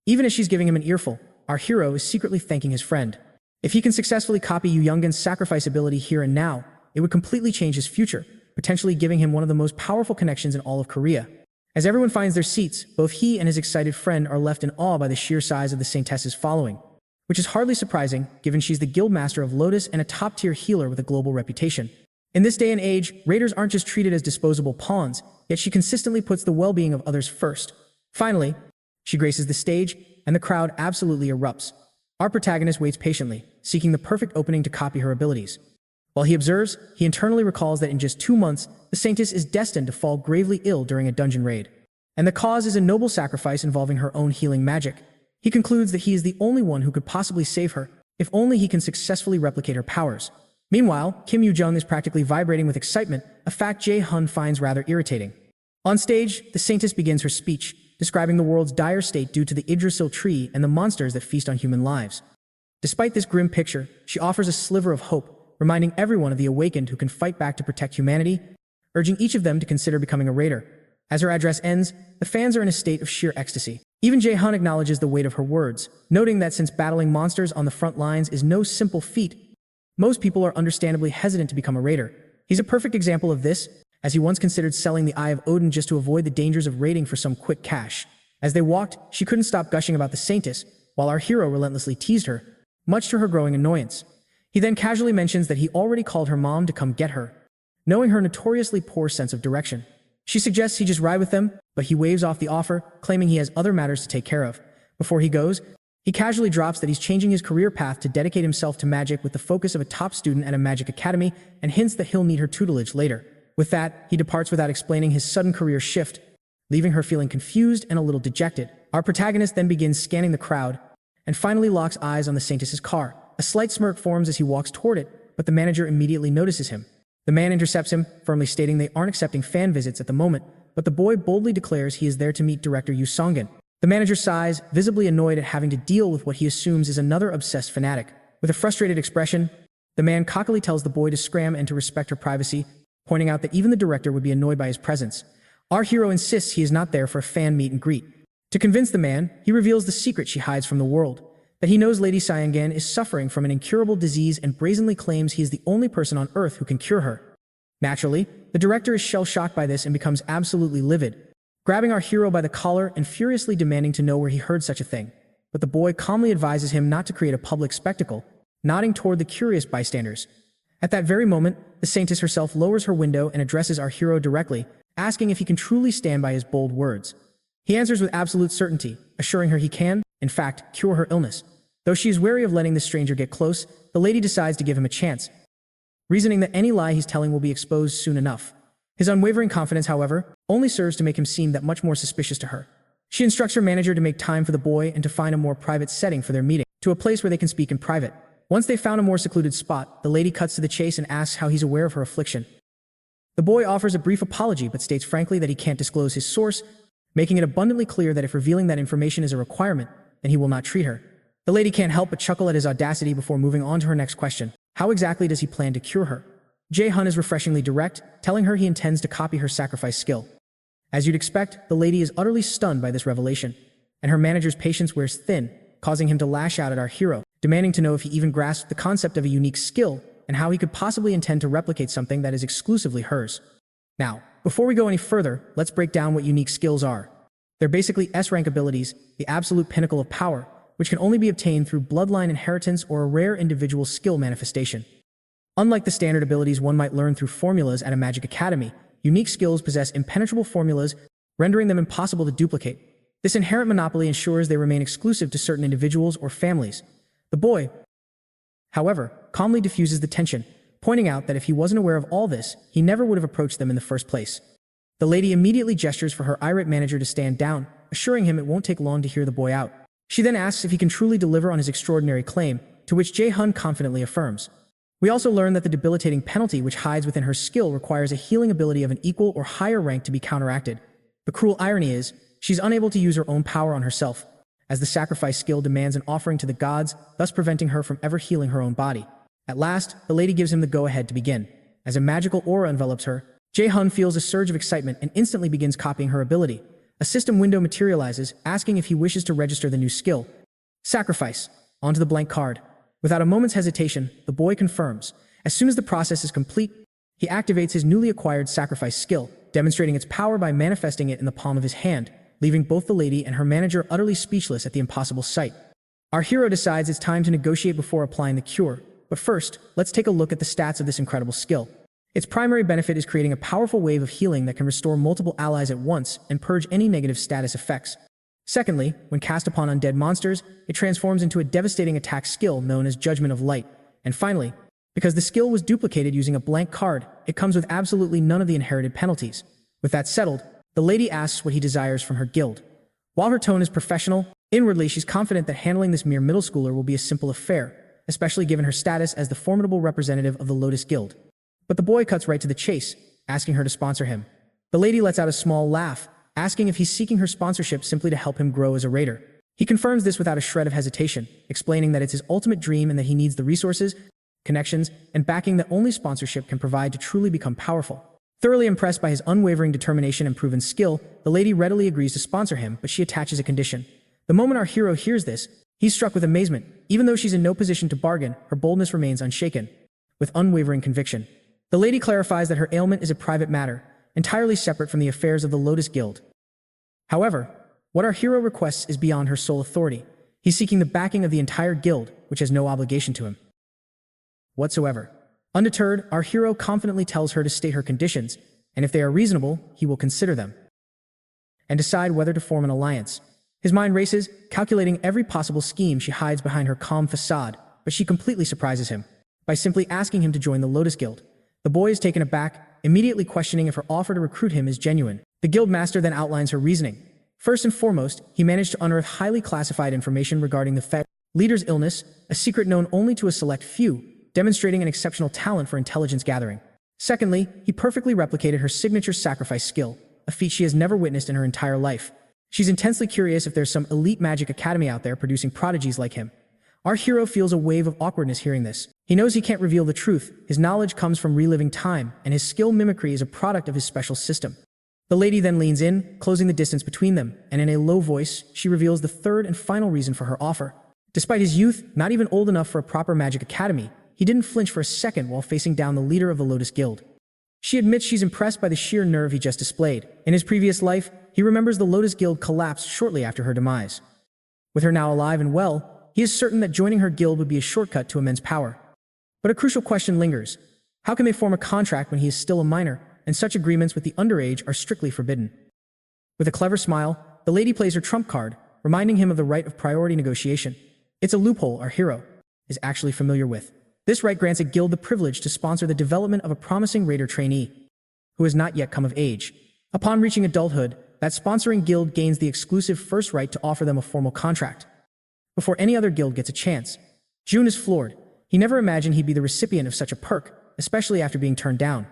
S1: Even as she's giving him an earful, our hero is secretly thanking his friend. If he can successfully copy Yu Youngin's sacrifice ability here and now, it would completely change his future, potentially giving him one of the most powerful connections in all of Korea. As everyone finds their seats, both he and his excited friend are left in awe by the sheer size of the Saintess's following, which is hardly surprising given she's the guildmaster of Lotus and a top-tier healer with a global reputation. In this day and age, raiders aren't just treated as disposable pawns, yet she consistently puts the well-being of others first. Finally, she graces the stage, and the crowd absolutely erupts. Our protagonist waits patiently, seeking the perfect opening to copy her abilities. While he observes, he internally recalls that in just 2 months, the Saintess is destined to fall gravely ill during a dungeon raid. And the cause is a noble sacrifice involving her own healing magic. He concludes that he is the only one who could possibly save her, if only he can successfully replicate her powers. Meanwhile, Kim Yoo-jung is practically vibrating with excitement, a fact Jay Hyun finds rather irritating. On stage, the Saintess begins her speech, describing the world's dire state due to the Yggdrasil tree and the monsters that feast on human lives. Despite this grim picture, she offers a sliver of hope, reminding everyone of the Awakened who can fight back to protect humanity, urging each of them to consider becoming a raider. As her address ends, the fans are in a state of sheer ecstasy. Even Jay Hyun acknowledges the weight of her words, noting that since battling monsters on the front lines is no simple feat, most people are understandably hesitant to become a raider. He's a perfect example of this, as he once considered selling the Eye of Odin just to avoid the dangers of raiding for some quick cash. As they walked, she couldn't stop gushing about the Saintess, while our hero relentlessly teased her, much to her growing annoyance. He then casually mentions that he already called her mom to come get her, knowing her notoriously poor sense of direction. She suggests he just ride with them, but he waves off the offer, claiming he has other matters to take care of. Before he goes, he casually drops that he's changing his career path to dedicate himself to magic with the focus of a top student at a magic academy, and hints that he'll need her tutelage later. With that, he departs without explaining his sudden career shift, leaving her feeling confused and a little dejected. Our protagonist then begins scanning the crowd, and finally locks eyes on the Saintess's car. A slight smirk forms as he walks toward it, but the manager immediately notices him. The man intercepts him, firmly stating they aren't accepting fan visits at the moment, but the boy boldly declares he is there to meet director Yoo Song-in. The manager sighs, visibly annoyed at having to deal with what he assumes is another obsessed fanatic. With a frustrated expression, the man cockily tells the boy to scram and to respect her privacy, pointing out that even the director would be annoyed by his presence. Our hero insists he is not there for a fan meet and greet. To convince the man, he reveals the secret she hides from the world, that he knows Lady Sioena is suffering from an incurable disease and brazenly claims he is the only person on Earth who can cure her. Naturally, the director is shell-shocked by this and becomes absolutely livid, grabbing our hero by the collar and furiously demanding to know where he heard such a thing. But the boy calmly advises him not to create a public spectacle, nodding toward the curious bystanders. At that very moment, the Saintess herself lowers her window and addresses our hero directly, asking if he can truly stand by his bold words. He answers with absolute certainty, assuring her he can, in fact, cure her illness. Though she is wary of letting the stranger get close, the lady decides to give him a chance, reasoning that any lie he's telling will be exposed soon enough. His unwavering confidence, however, only serves to make him seem that much more suspicious to her. She instructs her manager to make time for the boy and to find a more private setting for their meeting, to a place where they can speak in private. Once they've found a more secluded spot, the lady cuts to the chase and asks how he's aware of her affliction. The boy offers a brief apology but states frankly that he can't disclose his source, making it abundantly clear that if revealing that information is a requirement, then he will not treat her. The lady can't help but chuckle at his audacity before moving on to her next question. How exactly does he plan to cure her? Jay Hyun is refreshingly direct, telling her he intends to copy her sacrifice skill. As you'd expect, the lady is utterly stunned by this revelation, and her manager's patience wears thin, causing him to lash out at our hero, demanding to know if he even grasped the concept of a unique skill and how he could possibly intend to replicate something that is exclusively hers. Now, before we go any further, let's break down what unique skills are. They're basically S-rank abilities, the absolute pinnacle of power, which can only be obtained through bloodline inheritance or a rare individual skill manifestation. Unlike the standard abilities one might learn through formulas at a magic academy, unique skills possess impenetrable formulas, rendering them impossible to duplicate. This inherent monopoly ensures they remain exclusive to certain individuals or families. The boy, however, calmly diffuses the tension, pointing out that if he wasn't aware of all this, he never would have approached them in the first place. The lady immediately gestures for her irate manager to stand down, assuring him it won't take long to hear the boy out. She then asks if he can truly deliver on his extraordinary claim, to which Jay Hyun confidently affirms. We also learn that the debilitating penalty which hides within her skill requires a healing ability of an equal or higher rank to be counteracted. The cruel irony is, she's unable to use her own power on herself, as the sacrifice skill demands an offering to the gods, thus preventing her from ever healing her own body. At last, the lady gives him the go-ahead to begin. As a magical aura envelops her, Jay Hyun feels a surge of excitement and instantly begins copying her ability. A system window materializes, asking if he wishes to register the new skill. Sacrifice. Onto the blank card. Without a moment's hesitation, the boy confirms. As soon as the process is complete, he activates his newly acquired sacrifice skill, demonstrating its power by manifesting it in the palm of his hand, leaving both the lady and her manager utterly speechless at the impossible sight. Our hero decides it's time to negotiate before applying the cure, but first, let's take a look at the stats of this incredible skill. Its primary benefit is creating a powerful wave of healing that can restore multiple allies at once and purge any negative status effects. Secondly, when cast upon undead monsters, it transforms into a devastating attack skill known as Judgment of Light. And finally, because the skill was duplicated using a blank card, it comes with absolutely none of the inherited penalties. With that settled, the lady asks what he desires from her guild. While her tone is professional, inwardly she's confident that handling this mere middle schooler will be a simple affair, especially given her status as the formidable representative of the Lotus Guild. But the boy cuts right to the chase, asking her to sponsor him. The lady lets out a small laugh, asking if he's seeking her sponsorship simply to help him grow as a raider. He confirms this without a shred of hesitation, explaining that it's his ultimate dream and that he needs the resources, connections, and backing that only sponsorship can provide to truly become powerful. Thoroughly impressed by his unwavering determination and proven skill, the lady readily agrees to sponsor him, but she attaches a condition. The moment our hero hears this, he's struck with amazement. Even though she's in no position to bargain, her boldness remains unshaken. With unwavering conviction, the lady clarifies that her ailment is a private matter, entirely separate from the affairs of the Lotus Guild. However, what our hero requests is beyond her sole authority. He's seeking the backing of the entire guild, which has no obligation to him whatsoever. Undeterred, our hero confidently tells her to state her conditions, and if they are reasonable, he will consider them and decide whether to form an alliance. His mind races, calculating every possible scheme. She hides behind her calm facade, but she completely surprises him by simply asking him to join the Lotus Guild. The boy is taken aback, immediately questioning if her offer to recruit him is genuine. The guild master then outlines her reasoning. First and foremost, he managed to unearth highly classified information regarding the Fed leader's illness, a secret known only to a select few, demonstrating an exceptional talent for intelligence gathering. Secondly, he perfectly replicated her signature sacrifice skill, a feat she has never witnessed in her entire life. She's intensely curious if there's some elite magic academy out there producing prodigies like him. Our hero feels a wave of awkwardness hearing this. He knows he can't reveal the truth. His knowledge comes from reliving time, and his skill mimicry is a product of his special system. The lady then leans in, closing the distance between them, and in a low voice, she reveals the third and final reason for her offer. Despite his youth, not even old enough for a proper magic academy, he didn't flinch for a second while facing down the leader of the Lotus Guild. She admits she's impressed by the sheer nerve he just displayed. In his previous life, he remembers the Lotus Guild collapsed shortly after her demise. With her now alive and well, he is certain that joining her guild would be a shortcut to immense power. But a crucial question lingers. How can they form a contract when he is still a minor, and such agreements with the underage are strictly forbidden? With a clever smile, the lady plays her trump card, reminding him of the right of priority negotiation. It's a loophole our hero is actually familiar with. This right grants a guild the privilege to sponsor the development of a promising raider trainee who has not yet come of age. Upon reaching adulthood, that sponsoring guild gains the exclusive first right to offer them a formal contract before any other guild gets a chance. Jun is floored. He never imagined he'd be the recipient of such a perk, especially after being turned down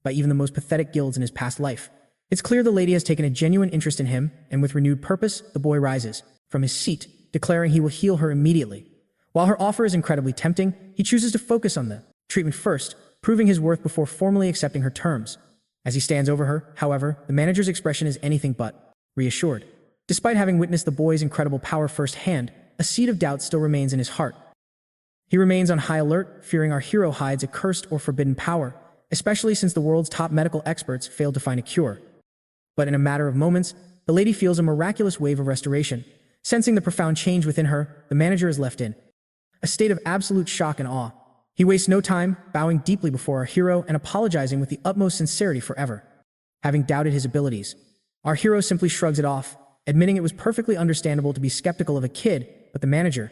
S1: by even the most pathetic guilds in his past life. It's clear the lady has taken a genuine interest in him, and with renewed purpose, the boy rises from his seat, declaring he will heal her immediately. While her offer is incredibly tempting, he chooses to focus on the treatment first, proving his worth before formally accepting her terms. As he stands over her, however, the manager's expression is anything but reassured. Despite having witnessed the boy's incredible power firsthand, a seed of doubt still remains in his heart. He remains on high alert, fearing our hero hides a cursed or forbidden power, especially since the world's top medical experts failed to find a cure. But in a matter of moments, the lady feels a miraculous wave of restoration. Sensing the profound change within her, the manager is left in a state of absolute shock and awe. He wastes no time, bowing deeply before our hero and apologizing with the utmost sincerity forever. Having doubted his abilities, our hero simply shrugs it off, admitting it was perfectly understandable to be skeptical of a kid, but the manager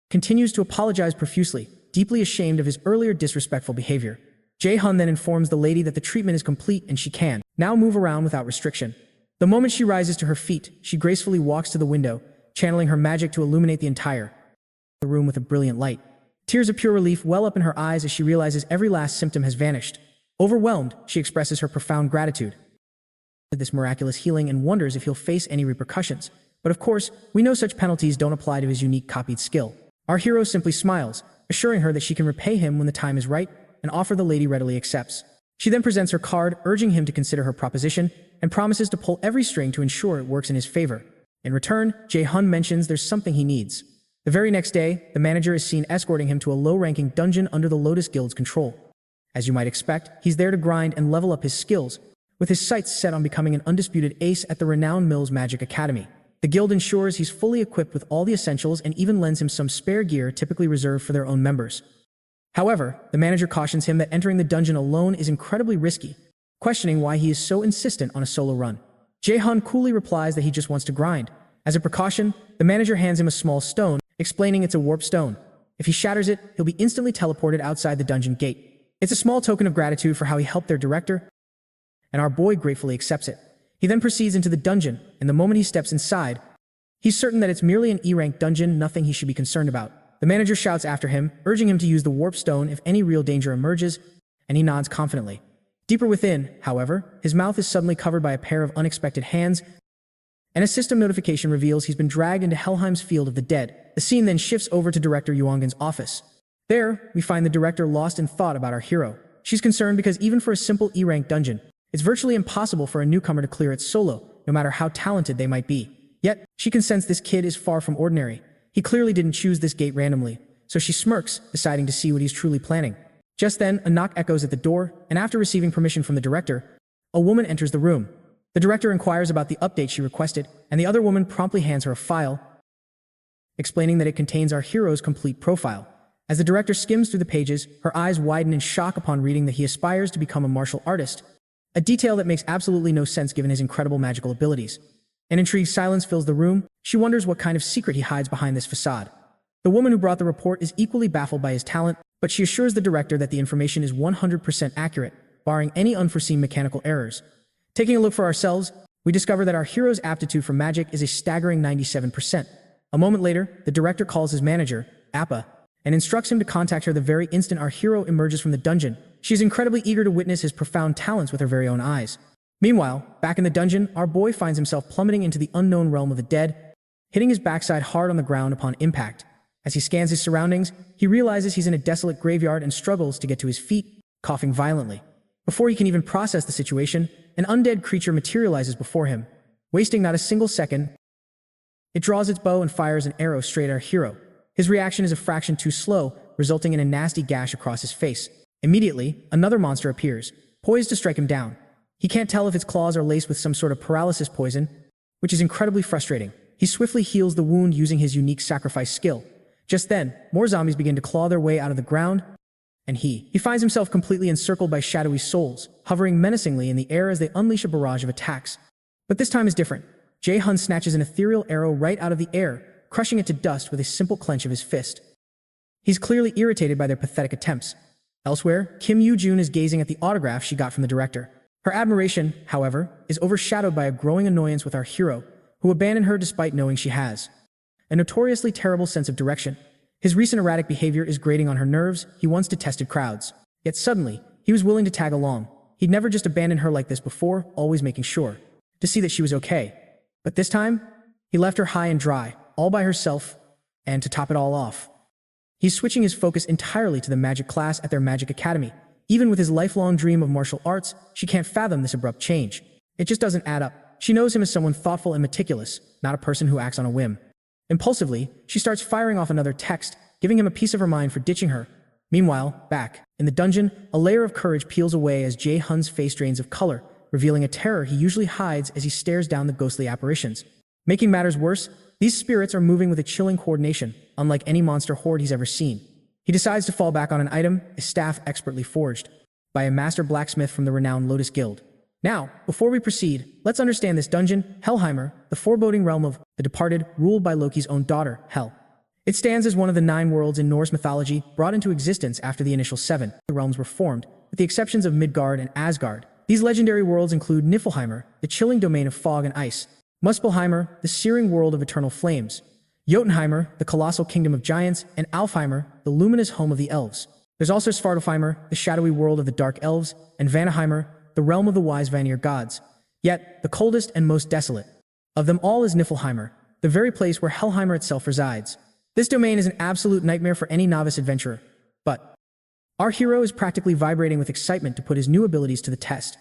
S1: continues to apologize profusely, deeply ashamed of his earlier disrespectful behavior. Jay Hyun then informs the lady that the treatment is complete and she can now move around without restriction. The moment she rises to her feet, she gracefully walks to the window, channeling her magic to illuminate the entire room with a brilliant light. Tears of pure relief well up in her eyes as she realizes every last symptom has vanished. Overwhelmed, she expresses her profound gratitude for this miraculous healing and wonders if he'll face any repercussions. But of course, we know such penalties don't apply to his unique copied skill. Our hero simply smiles, assuring her that she can repay him when the time is right, an offer the lady readily accepts. She then presents her card, urging him to consider her proposition, and promises to pull every string to ensure it works in his favor. In return, Jay Hyun mentions there's something he needs. The very next day, the manager is seen escorting him to a low-ranking dungeon under the Lotus Guild's control. As you might expect, he's there to grind and level up his skills, with his sights set on becoming an undisputed ace at the renowned Mills Magic Academy. The guild ensures he's fully equipped with all the essentials and even lends him some spare gear typically reserved for their own members. However, the manager cautions him that entering the dungeon alone is incredibly risky, questioning why he is so insistent on a solo run. Jay Hyun coolly replies that he just wants to grind. As a precaution, the manager hands him a small stone, explaining it's a warp stone. If he shatters it, he'll be instantly teleported outside the dungeon gate. It's a small token of gratitude for how he helped their director, and our boy gratefully accepts it. He then proceeds into the dungeon, and the moment he steps inside, he's certain that it's merely an E-rank dungeon, nothing he should be concerned about. The manager shouts after him, urging him to use the warp stone if any real danger emerges, and he nods confidently. Deeper within, however, his mouth is suddenly covered by a pair of unexpected hands, and a system notification reveals he's been dragged into Helheim's Field of the Dead. The scene then shifts over to Director Yuangan's office. There, we find the director lost in thought about our hero. She's concerned because even for a simple E-rank dungeon, it's virtually impossible for a newcomer to clear it solo, no matter how talented they might be. Yet, she can sense this kid is far from ordinary. He clearly didn't choose this gate randomly, so she smirks, deciding to see what he's truly planning. Just then, a knock echoes at the door, and after receiving permission from the director, a woman enters the room. The director inquires about the update she requested, and the other woman promptly hands her a file, explaining that it contains our hero's complete profile. As the director skims through the pages, her eyes widen in shock upon reading that he aspires to become a martial artist, a detail that makes absolutely no sense given his incredible magical abilities. An intrigued silence fills the room. She wonders what kind of secret he hides behind this facade. The woman who brought the report is equally baffled by his talent, but she assures the director that the information is 100% accurate, barring any unforeseen mechanical errors. Taking a look for ourselves, we discover that our hero's aptitude for magic is a staggering 97%. A moment later, the director calls his manager, Appa, and instructs him to contact her the very instant our hero emerges from the dungeon. She is incredibly eager to witness his profound talents with her very own eyes. Meanwhile, back in the dungeon, our boy finds himself plummeting into the unknown realm of the dead, hitting his backside hard on the ground upon impact. As he scans his surroundings, he realizes he's in a desolate graveyard and struggles to get to his feet, coughing violently. Before he can even process the situation, an undead creature materializes before him. Wasting not a single second, it draws its bow and fires an arrow straight at our hero. His reaction is a fraction too slow, resulting in a nasty gash across his face. Immediately, another monster appears, poised to strike him down. He can't tell if its claws are laced with some sort of paralysis poison, which is incredibly frustrating. He swiftly heals the wound using his unique sacrifice skill. Just then, more zombies begin to claw their way out of the ground, and he finds himself completely encircled by shadowy souls, hovering menacingly in the air as they unleash a barrage of attacks. But this time is different. Jay Hyun snatches an ethereal arrow right out of the air, crushing it to dust with a simple clench of his fist. He's clearly irritated by their pathetic attempts. Elsewhere, Kim Yoo-jun is gazing at the autograph she got from the director. Her admiration, however, is overshadowed by a growing annoyance with our hero, who abandoned her despite knowing she has a notoriously terrible sense of direction. His recent erratic behavior is grating on her nerves. He once detested crowds. Yet suddenly, he was willing to tag along. He'd never just abandoned her like this before, always making sure to see that she was okay. But this time, he left her high and dry, all by herself, and to top it all off, he's switching his focus entirely to the magic class at their magic academy. Even with his lifelong dream of martial arts, she can't fathom this abrupt change. It just doesn't add up. She knows him as someone thoughtful and meticulous, not a person who acts on a whim. Impulsively, she starts firing off another text, giving him a piece of her mind for ditching her. Meanwhile, back in the dungeon, a layer of courage peels away as Jay Hyun's face drains of color, revealing a terror he usually hides as he stares down the ghostly apparitions. Making matters worse, these spirits are moving with a chilling coordination, unlike any monster horde he's ever seen. He decides to fall back on an item, a staff expertly forged by a master blacksmith from the renowned Lotus Guild. Now, before we proceed, let's understand this dungeon, Helheimr, the foreboding realm of the departed, ruled by Loki's own daughter, Hel. It stands as one of the 9 worlds in Norse mythology brought into existence after the initial 7 realms were formed, with the exceptions of Midgard and Asgard. These legendary worlds include Niflheimr, the chilling domain of fog and ice, Muspelheimr, the searing world of eternal flames, Jotunheimr, the colossal kingdom of giants, and Alfheimr, the luminous home of the elves. There's also Svartalfheimr, the shadowy world of the dark elves, and Vanaheimr, the realm of the wise Vanir gods. Yet, the coldest and most desolate of them all is Niflheimr, the very place where Helheimr itself resides. This domain is an absolute nightmare for any novice adventurer, but our hero is practically vibrating with excitement to put his new abilities to the test.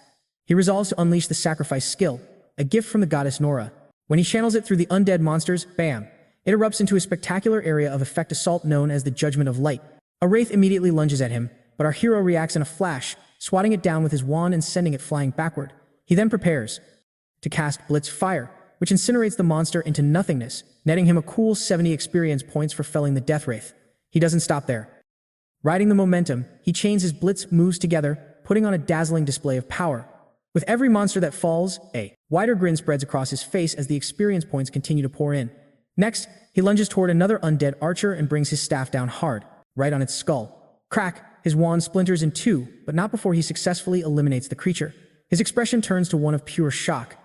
S1: He resolves to unleash the sacrifice skill, a gift from the goddess Nora. When he channels it through the undead monsters, bam! It erupts into a spectacular area of effect assault known as the Judgment of Light. A wraith immediately lunges at him, but our hero reacts in a flash, swatting it down with his wand and sending it flying backward. He then prepares to cast Blitz Fire, which incinerates the monster into nothingness, netting him a cool 70 experience points for felling the Death Wraith. He doesn't stop there. Riding the momentum, he chains his Blitz moves together, putting on a dazzling display of power. With every monster that falls, a wider grin spreads across his face as the experience points continue to pour in. Next, he lunges toward another undead archer and brings his staff down hard, right on its skull. Crack! His wand splinters in 2, but not before he successfully eliminates the creature. His expression turns to one of pure shock.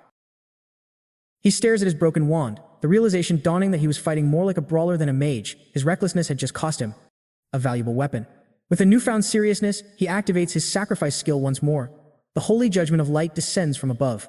S1: He stares at his broken wand, the realization dawning that he was fighting more like a brawler than a mage. His recklessness had just cost him a valuable weapon. With a newfound seriousness, he activates his sacrifice skill once more. The holy judgment of light descends from above,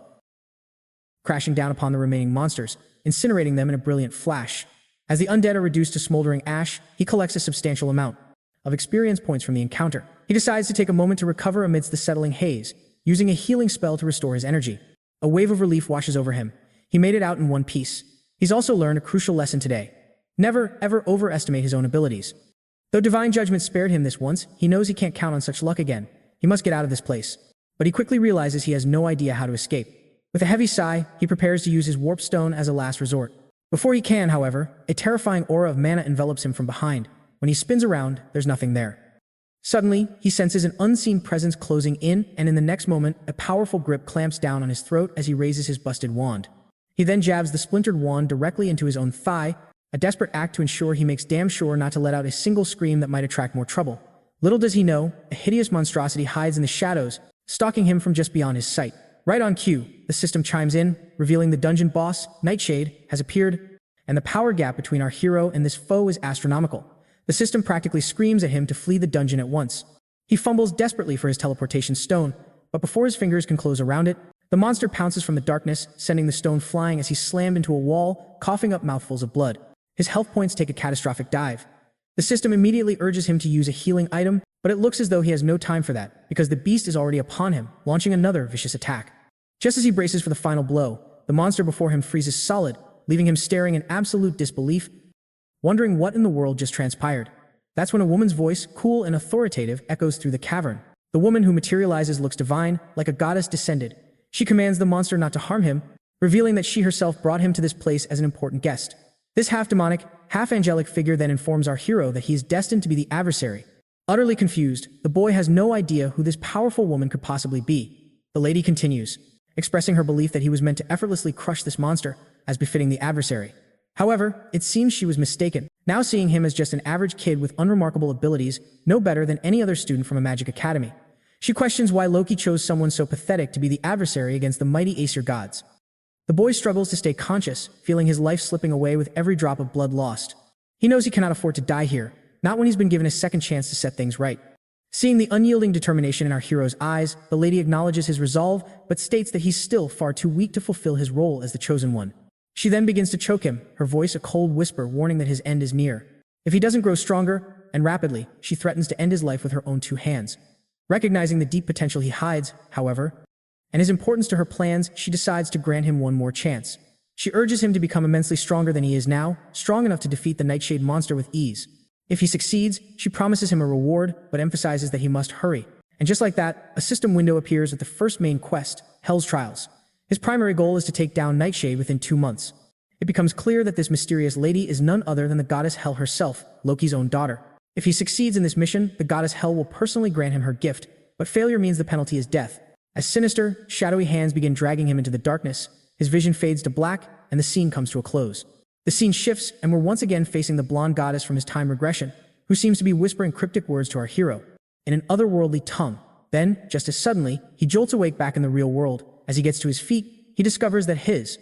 S1: crashing down upon the remaining monsters, incinerating them in a brilliant flash. As the undead are reduced to smoldering ash, he collects a substantial amount of experience points from the encounter. He decides to take a moment to recover amidst the settling haze, using a healing spell to restore his energy. A wave of relief washes over him. He made it out in one piece. He's also learned a crucial lesson today. Never, ever overestimate his own abilities. Though divine judgment spared him this once, he knows he can't count on such luck again. He must get out of this place. But he quickly realizes he has no idea how to escape. With a heavy sigh, he prepares to use his warp stone as a last resort. Before he can, however, a terrifying aura of mana envelops him from behind. When he spins around, there's nothing there. Suddenly, he senses an unseen presence closing in, and in the next moment, a powerful grip clamps down on his throat as he raises his busted wand. He then jabs the splintered wand directly into his own thigh, a desperate act to ensure he makes damn sure not to let out a single scream that might attract more trouble. Little does he know, a hideous monstrosity hides in the shadows, stalking him from just beyond his sight. Right on cue, the system chimes in, revealing the dungeon boss, Nightshade, has appeared, and the power gap between our hero and this foe is astronomical. The system practically screams at him to flee the dungeon at once. He fumbles desperately for his teleportation stone, but before his fingers can close around it, the monster pounces from the darkness, sending the stone flying as he slammed into a wall, coughing up mouthfuls of blood. His health points take a catastrophic dive. The system immediately urges him to use a healing item, but it looks as though he has no time for that, because the beast is already upon him, launching another vicious attack. Just as he braces for the final blow, the monster before him freezes solid, leaving him staring in absolute disbelief, wondering what in the world just transpired. That's when a woman's voice, cool and authoritative, echoes through the cavern. The woman who materializes looks divine, like a goddess descended. She commands the monster not to harm him, revealing that she herself brought him to this place as an important guest. This half-demonic, half-angelic figure then informs our hero that he is destined to be the adversary. Utterly confused, the boy has no idea who this powerful woman could possibly be. The lady continues, expressing her belief that he was meant to effortlessly crush this monster, as befitting the adversary. However, it seems she was mistaken, now seeing him as just an average kid with unremarkable abilities, no better than any other student from a magic academy. She questions why Loki chose someone so pathetic to be the adversary against the mighty Aesir gods. The boy struggles to stay conscious, feeling his life slipping away with every drop of blood lost. He knows he cannot afford to die here, not when he's been given a second chance to set things right. Seeing the unyielding determination in our hero's eyes, the lady acknowledges his resolve, but states that he's still far too weak to fulfill his role as the chosen one. She then begins to choke him, her voice a cold whisper warning that his end is near. If he doesn't grow stronger, and rapidly, she threatens to end his life with her own 2 hands. Recognizing the deep potential he hides, however, and his importance to her plans, she decides to grant him one more chance. She urges him to become immensely stronger than he is now, strong enough to defeat the Nightshade monster with ease. If he succeeds, she promises him a reward, but emphasizes that he must hurry, And just like that, a system window appears with the first main quest, Hell's Trials. His primary goal is to take down Nightshade within 2 months. It becomes clear that this mysterious lady is none other than the goddess Hel herself, Loki's own daughter. If he succeeds in this mission, the goddess Hel will personally grant him her gift, but failure means the penalty is death. As sinister, shadowy hands begin dragging him into the darkness, his vision fades to black, and the scene comes to a close. The scene shifts, and we're once again facing the blonde goddess from his time regression, who seems to be whispering cryptic words to our hero, in an otherworldly tongue. Then, just as suddenly, he jolts awake back in the real world. As he gets to his feet, he discovers that his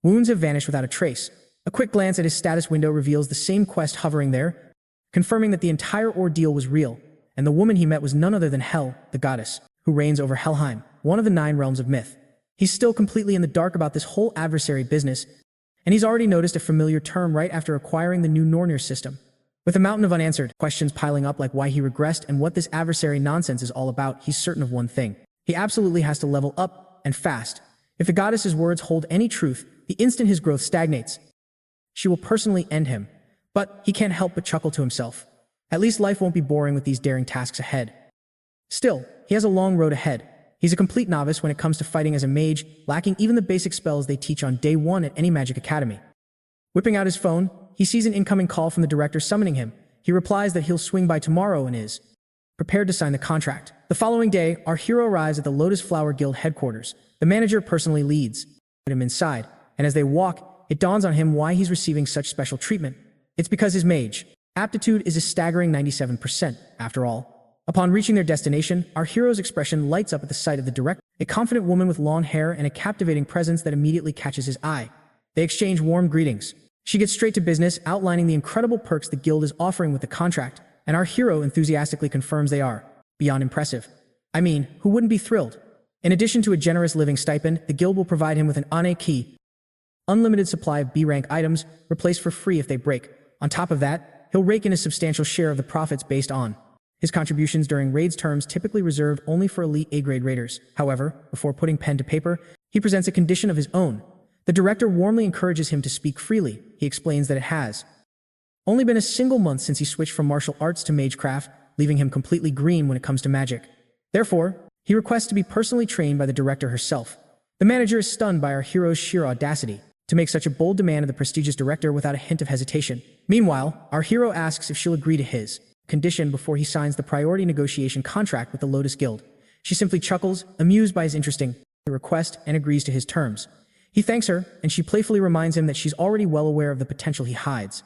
S1: wounds have vanished without a trace. A quick glance at his status window reveals the same quest hovering there, confirming that the entire ordeal was real, and the woman he met was none other than Hel, the goddess, who reigns over Helheim, one of the 9 realms of myth. He's still completely in the dark about this whole adversary business, and he's already noticed a familiar term right after acquiring the new Nornir system. With a mountain of unanswered questions piling up like why he regressed and what this adversary nonsense is all about, he's certain of one thing. He absolutely has to level up, and fast. If the goddess's words hold any truth, the instant his growth stagnates, she will personally end him. But he can't help but chuckle to himself. At least life won't be boring with these daring tasks ahead. Still, he has a long road ahead. He's a complete novice when it comes to fighting as a mage, lacking even the basic spells they teach on day 1 at any magic academy. Whipping out his phone, he sees an incoming call from the director summoning him. He replies that he'll swing by tomorrow and is prepared to sign the contract. The following day, our hero arrives at the Lotus Flower Guild headquarters. The manager personally leads him inside, and as they walk, it dawns on him why he's receiving such special treatment. It's because his mage aptitude is a staggering 97%, after all. Upon reaching their destination, our hero's expression lights up at the sight of the director, a confident woman with long hair and a captivating presence that immediately catches his eye. They exchange warm greetings. She gets straight to business, outlining the incredible perks the guild is offering with the contract, and our hero enthusiastically confirms they are beyond impressive. I mean, who wouldn't be thrilled? In addition to a generous living stipend, the guild will provide him with an Ane key, unlimited supply of B-rank items, replaced for free if they break. On top of that, he'll rake in a substantial share of the profits based on his contributions during raids, terms typically reserved only for elite A-grade raiders. However, before putting pen to paper, he presents a condition of his own. The director warmly encourages him to speak freely. He explains that it has only been a single month since he switched from martial arts to magecraft, leaving him completely green when it comes to magic. Therefore, he requests to be personally trained by the director herself. The manager is stunned by our hero's sheer audacity to make such a bold demand of the prestigious director without a hint of hesitation. Meanwhile, our hero asks if she'll agree to his condition before he signs the priority negotiation contract with the Lotus Guild. She simply chuckles, amused by his interesting request, and agrees to his terms. He thanks her, and she playfully reminds him that she's already well aware of the potential he hides,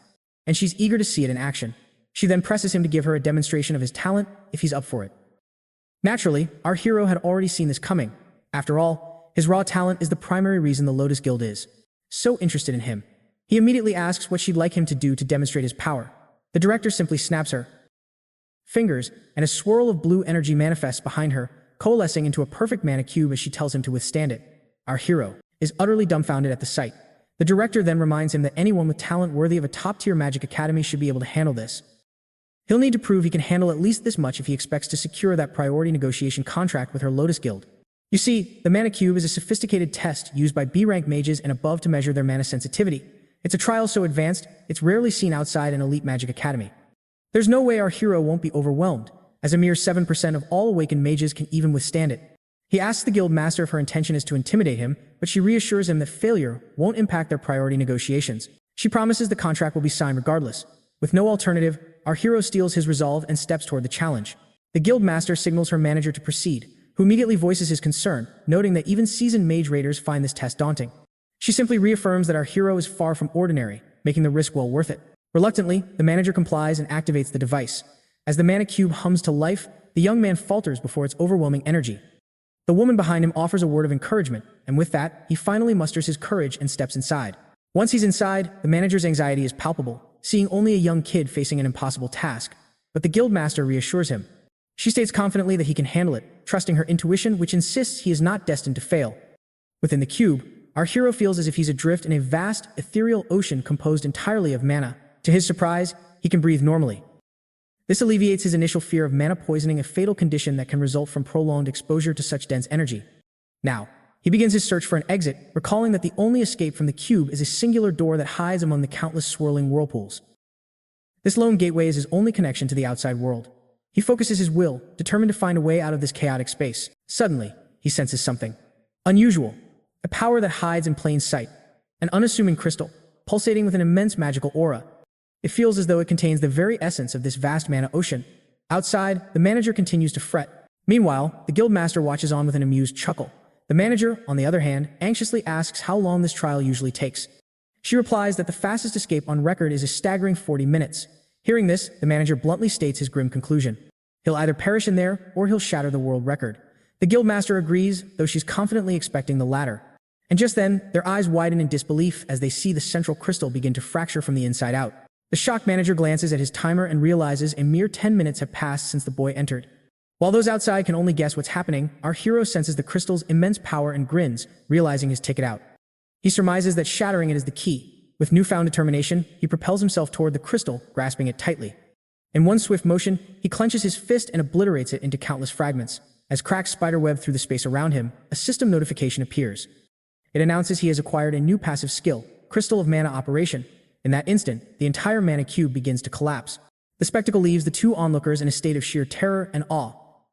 S1: and she's eager to see it in action. She then presses him to give her a demonstration of his talent if he's up for it. Naturally, our hero had already seen this coming. After all, his raw talent is the primary reason the Lotus Guild is so interested in him. He immediately asks what she'd like him to do to demonstrate his power. The director simply snaps her fingers, and a swirl of blue energy manifests behind her, coalescing into a perfect mana cube as she tells him to withstand it. Our hero is utterly dumbfounded at the sight. The director then reminds him that anyone with talent worthy of a top-tier magic academy should be able to handle this. He'll need to prove he can handle at least this much if he expects to secure that priority negotiation contract with her Lotus Guild. You see, the mana cube is a sophisticated test used by B-rank mages and above to measure their mana sensitivity. It's a trial so advanced, it's rarely seen outside an elite magic academy. There's no way our hero won't be overwhelmed, as a mere 7% of all awakened mages can even withstand it. He asks the guild master if her intention is to intimidate him, but she reassures him that failure won't impact their priority negotiations. She promises the contract will be signed regardless. With no alternative, our hero steals his resolve and steps toward the challenge. The guild master signals her manager to proceed, who immediately voices his concern, noting that even seasoned mage raiders find this test daunting. She simply reaffirms that our hero is far from ordinary, making the risk well worth it. Reluctantly, the manager complies and activates the device. As the mana cube hums to life, the young man falters before its overwhelming energy. The woman behind him offers a word of encouragement, and with that, he finally musters his courage and steps inside. Once he's inside, the manager's anxiety is palpable, seeing only a young kid facing an impossible task. But the guild master reassures him. She states confidently that he can handle it, trusting her intuition, which insists he is not destined to fail. Within the cube, our hero feels as if he's adrift in a vast, ethereal ocean composed entirely of mana. To his surprise, he can breathe normally. This alleviates his initial fear of mana poisoning, a fatal condition that can result from prolonged exposure to such dense energy. Now, he begins his search for an exit, recalling that the only escape from the cube is a singular door that hides among the countless swirling whirlpools. This lone gateway is his only connection to the outside world. He focuses his will, determined to find a way out of this chaotic space. Suddenly, he senses something unusual, a power that hides in plain sight, an unassuming crystal, pulsating with an immense magical aura. It feels as though it contains the very essence of this vast mana ocean. Outside, the manager continues to fret. Meanwhile, the guildmaster watches on with an amused chuckle. The manager, on the other hand, anxiously asks how long this trial usually takes. She replies that the fastest escape on record is a staggering 40 minutes. Hearing this, the manager bluntly states his grim conclusion. He'll either perish in there, or he'll shatter the world record. The guildmaster agrees, though she's confidently expecting the latter. And just then, their eyes widen in disbelief as they see the central crystal begin to fracture from the inside out. The shocked manager glances at his timer and realizes a mere 10 minutes have passed since the boy entered. While those outside can only guess what's happening, our hero senses the crystal's immense power and grins, realizing his ticket out. He surmises that shattering it is the key. With newfound determination, he propels himself toward the crystal, grasping it tightly. In one swift motion, he clenches his fist and obliterates it into countless fragments. As cracks spiderweb through the space around him, a system notification appears. It announces he has acquired a new passive skill, Crystal of Mana Operation. In that instant, the entire mana cube begins to collapse. The spectacle leaves the two onlookers in a state of sheer terror and awe.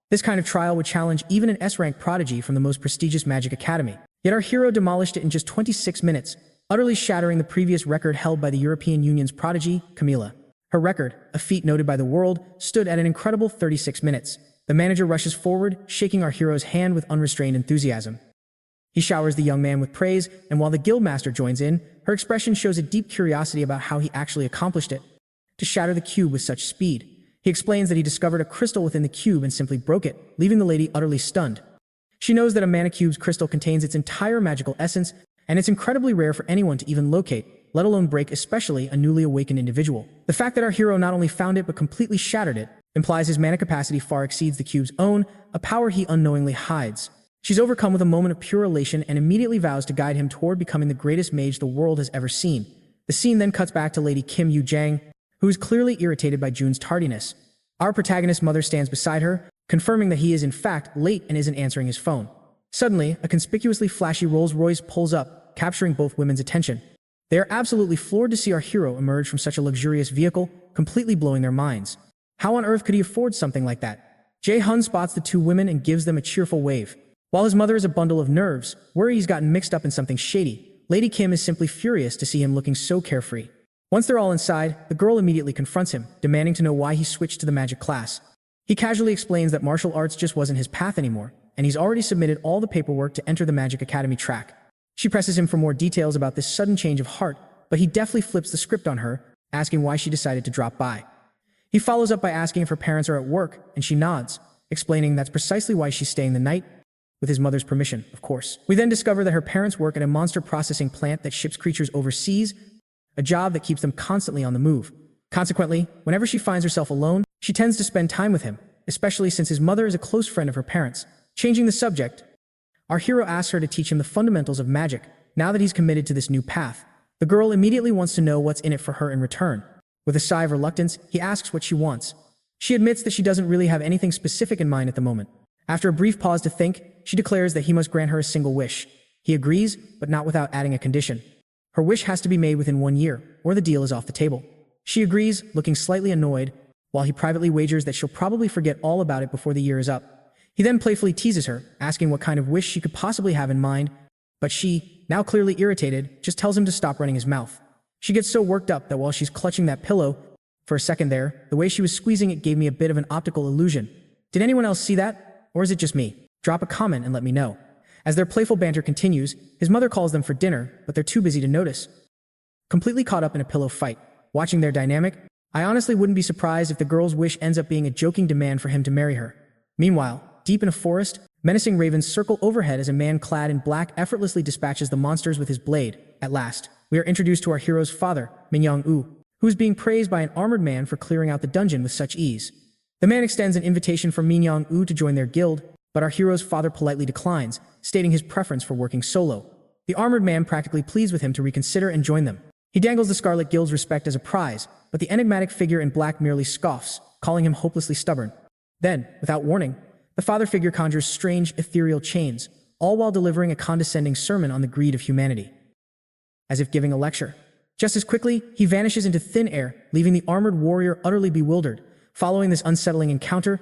S1: This kind of trial would challenge even an S-rank prodigy from the most prestigious magic academy. Yet our hero demolished it in just 26 minutes, utterly shattering the previous record held by the European Union's prodigy, Camilla. Her record, a feat noted by the world, stood at an incredible 36 minutes. The manager rushes forward, shaking our hero's hand with unrestrained enthusiasm. He showers the young man with praise, and while the guildmaster joins in, her expression shows a deep curiosity about how he actually accomplished it. To shatter the cube with such speed. He explains that he discovered a crystal within the cube and simply broke it, leaving the lady utterly stunned. She knows that a mana cube's crystal contains its entire magical essence, and it's incredibly rare for anyone to even locate, let alone break, especially a newly awakened individual. The fact that our hero not only found it but completely shattered it implies his mana capacity far exceeds the cube's own, a power he unknowingly hides. She's overcome with a moment of pure elation and immediately vows to guide him toward becoming the greatest mage the world has ever seen. The scene then cuts back to Lady Kim Yu-jang, who is clearly irritated by Jun's tardiness. Our protagonist's mother stands beside her, confirming that he is in fact late and isn't answering his phone. Suddenly, a conspicuously flashy Rolls-Royce pulls up, capturing both women's attention. They are absolutely floored to see our hero emerge from such a luxurious vehicle, completely blowing their minds. How on earth could he afford something like that? Jay Hyun spots the two women and gives them a cheerful wave. While his mother is a bundle of nerves, worried he's gotten mixed up in something shady, Lady Kim is simply furious to see him looking so carefree. Once they're all inside, the girl immediately confronts him, demanding to know why he switched to the magic class. He casually explains that martial arts just wasn't his path anymore, and he's already submitted all the paperwork to enter the Magic Academy track. She presses him for more details about this sudden change of heart, but he deftly flips the script on her, asking why she decided to drop by. He follows up by asking if her parents are at work, and she nods, explaining that's precisely why she's staying the night, with his mother's permission, of course. We then discover that her parents work at a monster processing plant that ships creatures overseas, a job that keeps them constantly on the move. Consequently, whenever she finds herself alone, she tends to spend time with him, especially since his mother is a close friend of her parents. Changing the subject, our hero asks her to teach him the fundamentals of magic. Now that he's committed to this new path, the girl immediately wants to know what's in it for her in return. With a sigh of reluctance, he asks what she wants. She admits that she doesn't really have anything specific in mind at the moment. After a brief pause to think, she declares that he must grant her a single wish. He agrees, but not without adding a condition. Her wish has to be made within 1 year, or the deal is off the table. She agrees, looking slightly annoyed, while he privately wagers that she'll probably forget all about it before the year is up. He then playfully teases her, asking what kind of wish she could possibly have in mind, but she, now clearly irritated, just tells him to stop running his mouth. She gets so worked up that while she's clutching that pillow, for a second there, the way she was squeezing it gave me a bit of an optical illusion. Did anyone else see that? Or is it just me? Drop a comment and let me know. As their playful banter continues, his mother calls them for dinner, but they're too busy to notice. Completely caught up in a pillow fight. Watching their dynamic, I honestly wouldn't be surprised if the girl's wish ends up being a joking demand for him to marry her. Meanwhile, deep in a forest, menacing ravens circle overhead as a man clad in black effortlessly dispatches the monsters with his blade. At last, we are introduced to our hero's father, Min-Young-woo, who is being praised by an armored man for clearing out the dungeon with such ease. The man extends an invitation for Min-Young-woo to join their guild, but our hero's father politely declines, stating his preference for working solo. The armored man practically pleads with him to reconsider and join them. He dangles the Scarlet Guild's respect as a prize, but the enigmatic figure in black merely scoffs, calling him hopelessly stubborn. Then, without warning, the father figure conjures strange, ethereal chains, all while delivering a condescending sermon on the greed of humanity. As if giving a lecture. Just as quickly, he vanishes into thin air, leaving the armored warrior utterly bewildered. Following this unsettling encounter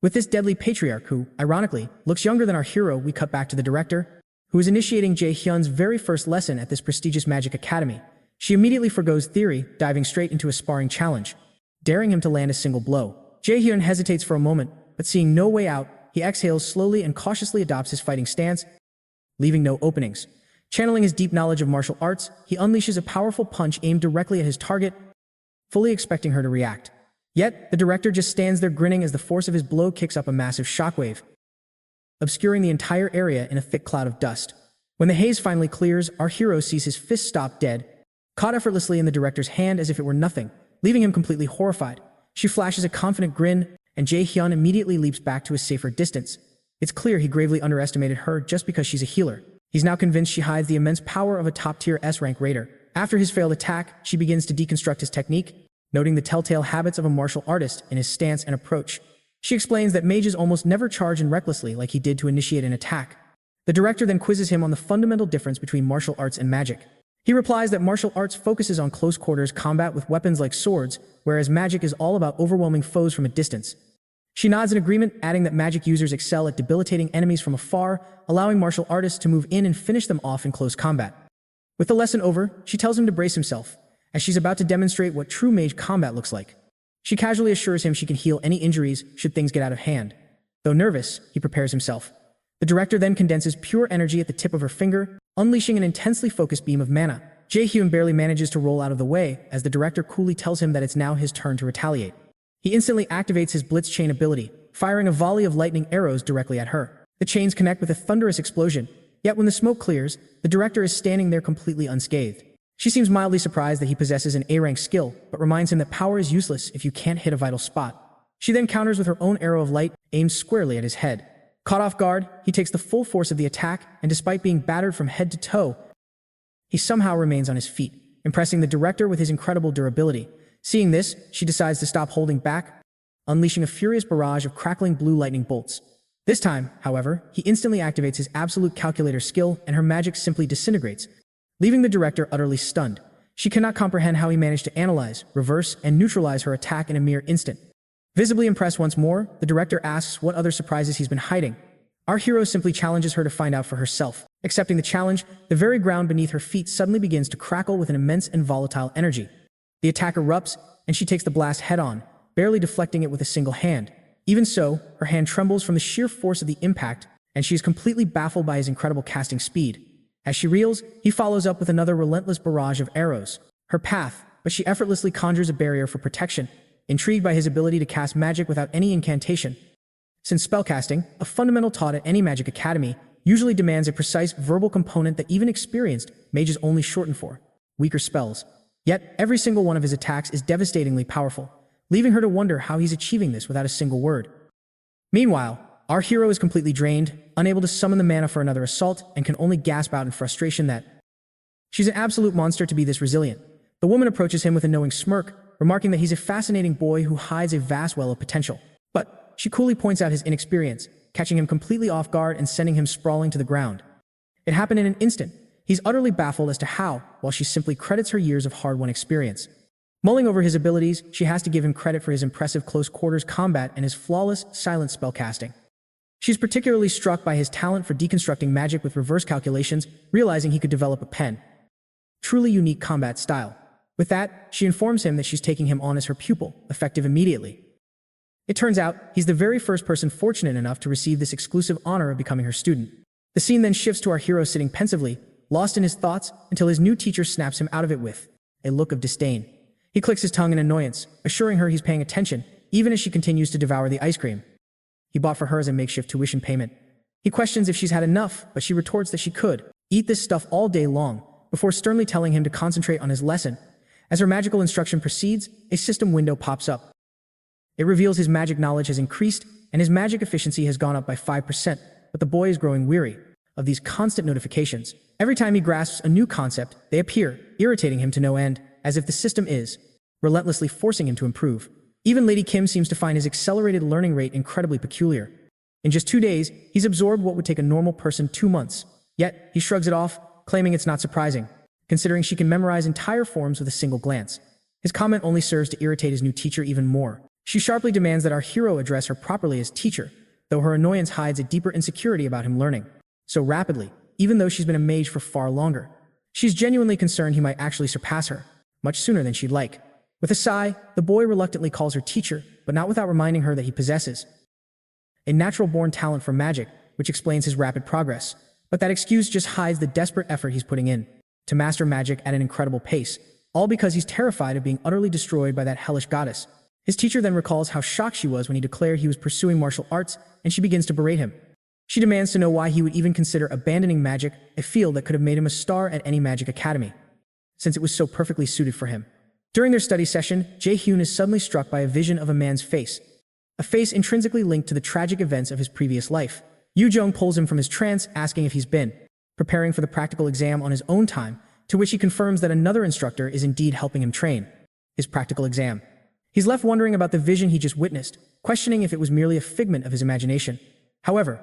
S1: with this deadly patriarch who, ironically, looks younger than our hero, we cut back to the director, who is initiating Jay Hyun's very first lesson at this prestigious magic academy. She immediately forgoes theory, diving straight into a sparring challenge, daring him to land a single blow. Jay Hyun hesitates for a moment, but seeing no way out, he exhales slowly and cautiously adopts his fighting stance, leaving no openings. Channeling his deep knowledge of martial arts, he unleashes a powerful punch aimed directly at his target, fully expecting her to react. Yet, the director just stands there grinning as the force of his blow kicks up a massive shockwave, obscuring the entire area in a thick cloud of dust. When the haze finally clears, our hero sees his fist stop dead, caught effortlessly in the director's hand as if it were nothing, leaving him completely horrified. She flashes a confident grin, and Jay Hyun immediately leaps back to a safer distance. It's clear he gravely underestimated her just because she's a healer. He's now convinced she hides the immense power of a top-tier S-rank raider. After his failed attack, she begins to deconstruct his technique, noting the telltale habits of a martial artist in his stance and approach. She explains that mages almost never charge in recklessly like he did to initiate an attack. The director then quizzes him on the fundamental difference between martial arts and magic. He replies that martial arts focuses on close-quarters combat with weapons like swords, whereas magic is all about overwhelming foes from a distance. She nods in agreement, adding that magic users excel at debilitating enemies from afar, allowing martial artists to move in and finish them off in close combat. With the lesson over, she tells him to brace himself, as she's about to demonstrate what true mage combat looks like. She casually assures him she can heal any injuries should things get out of hand. Though nervous, he prepares himself. The director then condenses pure energy at the tip of her finger, unleashing an intensely focused beam of mana. Jay Hyun barely manages to roll out of the way as the director coolly tells him that it's now his turn to retaliate. He instantly activates his blitz chain ability, firing a volley of lightning arrows directly at her. The chains connect with a thunderous explosion, yet when the smoke clears, the director is standing there completely unscathed. She seems mildly surprised that he possesses an A-rank skill, but reminds him that power is useless if you can't hit a vital spot. She then counters with her own arrow of light, aimed squarely at his head. Caught off guard, he takes the full force of the attack, and despite being battered from head to toe, he somehow remains on his feet, impressing the director with his incredible durability. Seeing this, she decides to stop holding back, unleashing a furious barrage of crackling blue lightning bolts. This time, however, he instantly activates his absolute calculator skill, and her magic simply disintegrates, leaving the director utterly stunned. She cannot comprehend how he managed to analyze, reverse, and neutralize her attack in a mere instant. Visibly impressed once more, the director asks what other surprises he's been hiding. Our hero simply challenges her to find out for herself. Accepting the challenge, the very ground beneath her feet suddenly begins to crackle with an immense and volatile energy. The attack erupts, and she takes the blast head-on, barely deflecting it with a single hand. Even so, her hand trembles from the sheer force of the impact, and she is completely baffled by his incredible casting speed. As she reels, he follows up with another relentless barrage of arrows. Her path, but she effortlessly conjures a barrier for protection, intrigued by his ability to cast magic without any incantation. Since spellcasting, a fundamental taught at any magic academy, usually demands a precise verbal component that even experienced mages only shorten for weaker spells. Yet, every single one of his attacks is devastatingly powerful, leaving her to wonder how he's achieving this without a single word. Meanwhile, our hero is completely drained, unable to summon the mana for another assault, and can only gasp out in frustration that she's an absolute monster to be this resilient. The woman approaches him with a knowing smirk, remarking that he's a fascinating boy who hides a vast well of potential. But she coolly points out his inexperience, catching him completely off guard and sending him sprawling to the ground. It happened in an instant. He's utterly baffled as to how, while she simply credits her years of hard-won experience. Mulling over his abilities, she has to give him credit for his impressive close-quarters combat and his flawless, silent spellcasting. She's particularly struck by his talent for deconstructing magic with reverse calculations, realizing he could develop a truly unique combat style. With that, she informs him that she's taking him on as her pupil, effective immediately. It turns out, he's the very first person fortunate enough to receive this exclusive honor of becoming her student. The scene then shifts to our hero sitting pensively, lost in his thoughts, until his new teacher snaps him out of it with a look of disdain. He clicks his tongue in annoyance, assuring her he's paying attention, even as she continues to devour the ice cream he bought for her as a makeshift tuition payment. He questions if she's had enough, but she retorts that she could eat this stuff all day long, before sternly telling him to concentrate on his lesson. As her magical instruction proceeds, a system window pops up. It reveals his magic knowledge has increased, and his magic efficiency has gone up by 5%, but the boy is growing weary of these constant notifications. Every time he grasps a new concept, they appear, irritating him to no end, as if the system is relentlessly forcing him to improve. Even Lady Kim seems to find his accelerated learning rate incredibly peculiar. In just 2 days, he's absorbed what would take a normal person 2 months. Yet, he shrugs it off, claiming it's not surprising, considering she can memorize entire forms with a single glance. His comment only serves to irritate his new teacher even more. She sharply demands that our hero address her properly as teacher, though her annoyance hides a deeper insecurity about him learning so rapidly, even though she's been a mage for far longer. She's genuinely concerned he might actually surpass her, much sooner than she'd like. With a sigh, the boy reluctantly calls her teacher, but not without reminding her that he possesses a natural-born talent for magic, which explains his rapid progress. But that excuse just hides the desperate effort he's putting in to master magic at an incredible pace, all because he's terrified of being utterly destroyed by that hellish goddess. His teacher then recalls how shocked she was when he declared he was pursuing martial arts, and she begins to berate him. She demands to know why he would even consider abandoning magic, a field that could have made him a star at any magic academy, since it was so perfectly suited for him. During their study session, Jay Hyun is suddenly struck by a vision of a man's face, a face intrinsically linked to the tragic events of his previous life. Yoo Jung pulls him from his trance, asking if he's been preparing for the practical exam on his own time, to which he confirms that another instructor is indeed helping him train his practical exam. He's left wondering about the vision he just witnessed, questioning if it was merely a figment of his imagination. However,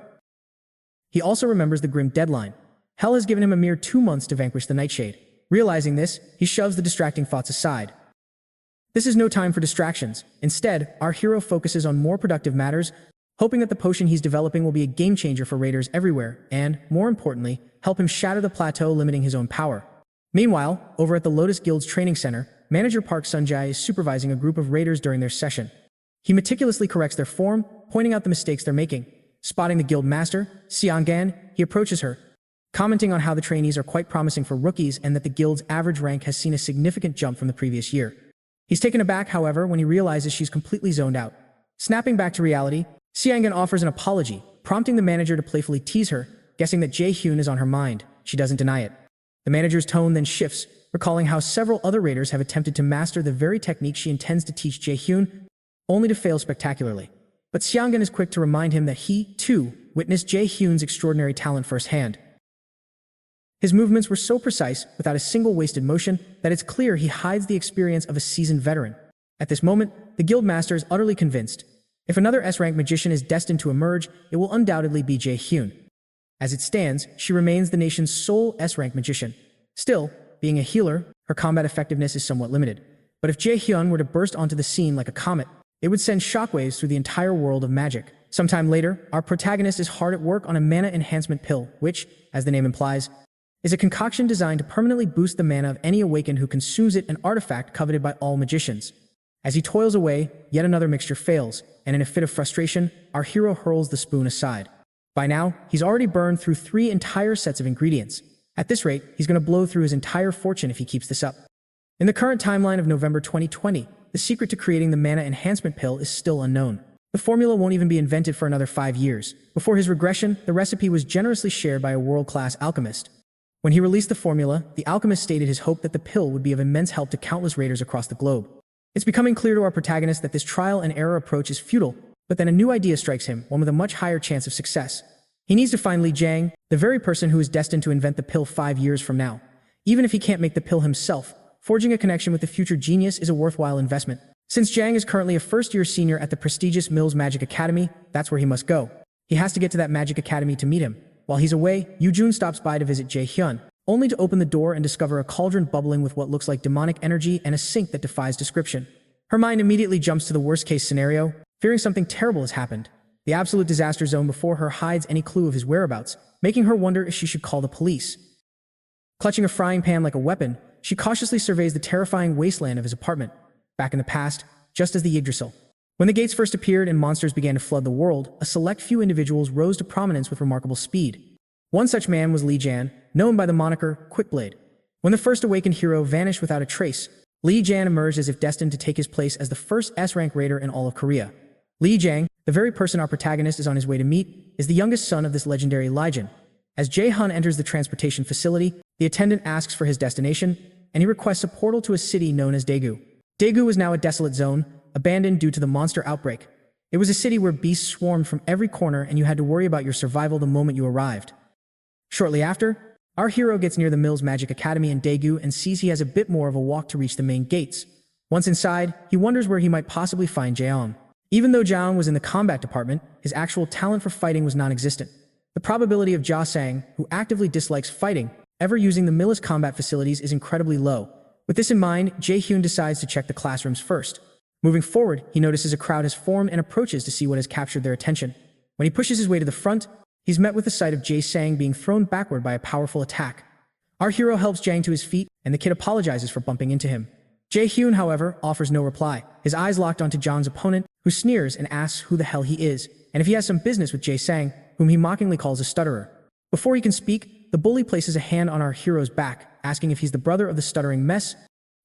S1: he also remembers the grim deadline. Hell has given him a mere 2 months to vanquish the Nightshade. Realizing this, he shoves the distracting thoughts aside. This is no time for distractions. Instead, our hero focuses on more productive matters, hoping that the potion he's developing will be a game-changer for raiders everywhere and, more importantly, help him shatter the plateau limiting his own power. Meanwhile, over at the Lotus Guild's training center, Manager Park Sunjae is supervising a group of raiders during their session. He meticulously corrects their form, pointing out the mistakes they're making. Spotting the guild master, Seongan, he approaches her, commenting on how the trainees are quite promising for rookies and that the guild's average rank has seen a significant jump from the previous year. He's taken aback, however, when he realizes she's completely zoned out. Snapping back to reality, Seongan offers an apology, prompting the manager to playfully tease her, guessing that Jay Hyun is on her mind. She doesn't deny it. The manager's tone then shifts, recalling how several other raiders have attempted to master the very technique she intends to teach Jay Hyun, only to fail spectacularly. But Seongan is quick to remind him that he, too, witnessed Jay Hyun's extraordinary talent firsthand. His movements were so precise, without a single wasted motion, that it's clear he hides the experience of a seasoned veteran. At this moment, the guild master is utterly convinced. If another S-rank magician is destined to emerge, it will undoubtedly be Jay Hyun. As it stands, she remains the nation's sole S-rank magician. Still, being a healer, her combat effectiveness is somewhat limited. But if Jay Hyun were to burst onto the scene like a comet, it would send shockwaves through the entire world of magic. Sometime later, our protagonist is hard at work on a mana enhancement pill, which, as the name implies, is a concoction designed to permanently boost the mana of any awakened who consumes it, an artifact coveted by all magicians. As he toils away, yet another mixture fails, and in a fit of frustration, our hero hurls the spoon aside. By now, he's already burned through 3 entire sets of ingredients. At this rate, he's going to blow through his entire fortune if he keeps this up. In the current timeline of November 2020, the secret to creating the mana enhancement pill is still unknown. The formula won't even be invented for another 5 years. Before his regression, the recipe was generously shared by a world-class alchemist. When he released the formula, the alchemist stated his hope that the pill would be of immense help to countless raiders across the globe. It's becoming clear to our protagonist that this trial-and-error approach is futile, but then a new idea strikes him, one with a much higher chance of success. He needs to find Li Jiang, the very person who is destined to invent the pill 5 years from now. Even if he can't make the pill himself, forging a connection with the future genius is a worthwhile investment. Since Jiang is currently a first-year senior at the prestigious Mills Magic Academy, that's where he must go. He has to get to that magic academy to meet him. While he's away, Yoo Jun stops by to visit Jay Hyun, only to open the door and discover a cauldron bubbling with what looks like demonic energy and a sink that defies description. Her mind immediately jumps to the worst-case scenario, fearing something terrible has happened. The absolute disaster zone before her hides any clue of his whereabouts, making her wonder if she should call the police. Clutching a frying pan like a weapon, she cautiously surveys the terrifying wasteland of his apartment. Back in the past, just as the Yggdrasil. When the gates first appeared and monsters began to flood the world, a select few individuals rose to prominence with remarkable speed. One such man was Li Jian, known by the moniker Quickblade. When the first awakened hero vanished without a trace, Li Jian emerged as if destined to take his place as the first S-rank raider in all of Korea. Li Jiang, the very person our protagonist is on his way to meet, is the youngest son of this legendary Legion. As Jay Hyun enters the transportation facility, the attendant asks for his destination, and he requests a portal to a city known as Daegu. Daegu was now a desolate zone, abandoned due to the monster outbreak. It was a city where beasts swarmed from every corner and you had to worry about your survival the moment you arrived. Shortly after, our hero gets near the Mills Magic Academy in Daegu and sees he has a bit more of a walk to reach the main gates. Once inside, he wonders where he might possibly find Jaeong. Even though Jaeong was in the combat department, his actual talent for fighting was non-existent. The probability of Ja Sang, who actively dislikes fighting, ever using the Millis combat facilities is incredibly low. With this in mind, Jay Hyun decides to check the classrooms first. Moving forward, he notices a crowd has formed and approaches to see what has captured their attention. When he pushes his way to the front, he's met with the sight of Jay Sang being thrown backward by a powerful attack. Our hero helps Jang to his feet, and the kid apologizes for bumping into him. Jay Hyun, however, offers no reply, his eyes locked onto Jang's opponent, who sneers and asks who the hell he is, and if he has some business with Jay Sang, whom he mockingly calls a stutterer. Before he can speak, the bully places a hand on our hero's back, asking if he's the brother of the stuttering mess,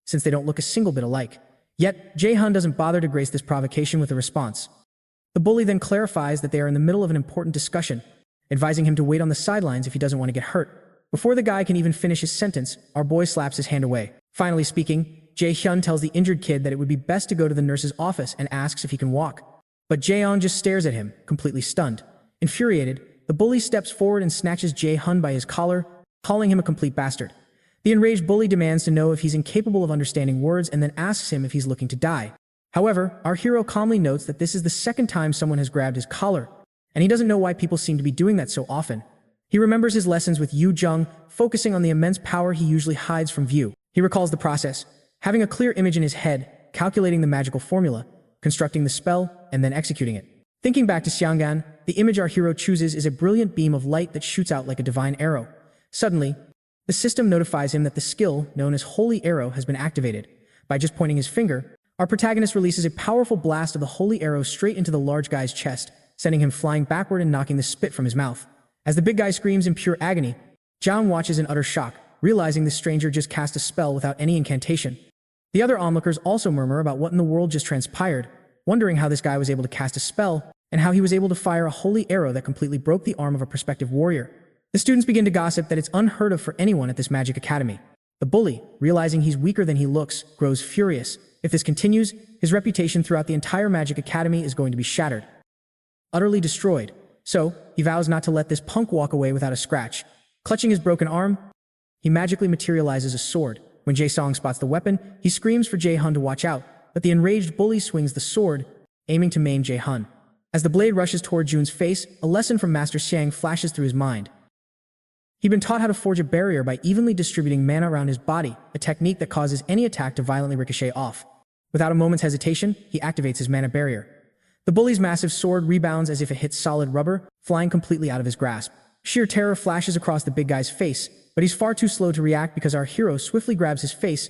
S1: since they don't look a single bit alike. Yet, Jay Hyun doesn't bother to grace this provocation with a response. The bully then clarifies that they are in the middle of an important discussion, advising him to wait on the sidelines if he doesn't want to get hurt. Before the guy can even finish his sentence, our boy slaps his hand away. Finally speaking, Jay Hyun tells the injured kid that it would be best to go to the nurse's office and asks if he can walk. But Jaeon just stares at him, completely stunned. Infuriated, the bully steps forward and snatches Jay Hyun by his collar, calling him a complete bastard. The enraged bully demands to know if he's incapable of understanding words and then asks him if he's looking to die. However, our hero calmly notes that this is the second time someone has grabbed his collar, and he doesn't know why people seem to be doing that so often. He remembers his lessons with Yu Jung, focusing on the immense power he usually hides from view. He recalls the process, having a clear image in his head, calculating the magical formula, constructing the spell, and then executing it. Thinking back to Xiang'an, the image our hero chooses is a brilliant beam of light that shoots out like a divine arrow. Suddenly, the system notifies him that the skill, known as Holy Arrow, has been activated. By just pointing his finger, our protagonist releases a powerful blast of the Holy Arrow straight into the large guy's chest, sending him flying backward and knocking the spit from his mouth. As the big guy screams in pure agony, Zhang watches in utter shock, realizing the stranger just cast a spell without any incantation. The other onlookers also murmur about what in the world just transpired, wondering how this guy was able to cast a spell and how he was able to fire a holy arrow that completely broke the arm of a prospective warrior. The students begin to gossip that it's unheard of for anyone at this magic academy. The bully, realizing he's weaker than he looks, grows furious. If this continues, his reputation throughout the entire magic academy is going to be shattered, utterly destroyed. So, he vows not to let this punk walk away without a scratch. Clutching his broken arm, he magically materializes a sword. When Jae Song spots the weapon, he screams for Jae Hyun to watch out, but the enraged bully swings the sword, aiming to maim Jae Hyun. As the blade rushes toward Jun's face, a lesson from Master Xiang flashes through his mind. He'd been taught how to forge a barrier by evenly distributing mana around his body, a technique that causes any attack to violently ricochet off. Without a moment's hesitation, he activates his mana barrier. The bully's massive sword rebounds as if it hits solid rubber, flying completely out of his grasp. Sheer terror flashes across the big guy's face, but he's far too slow to react because our hero swiftly grabs his face,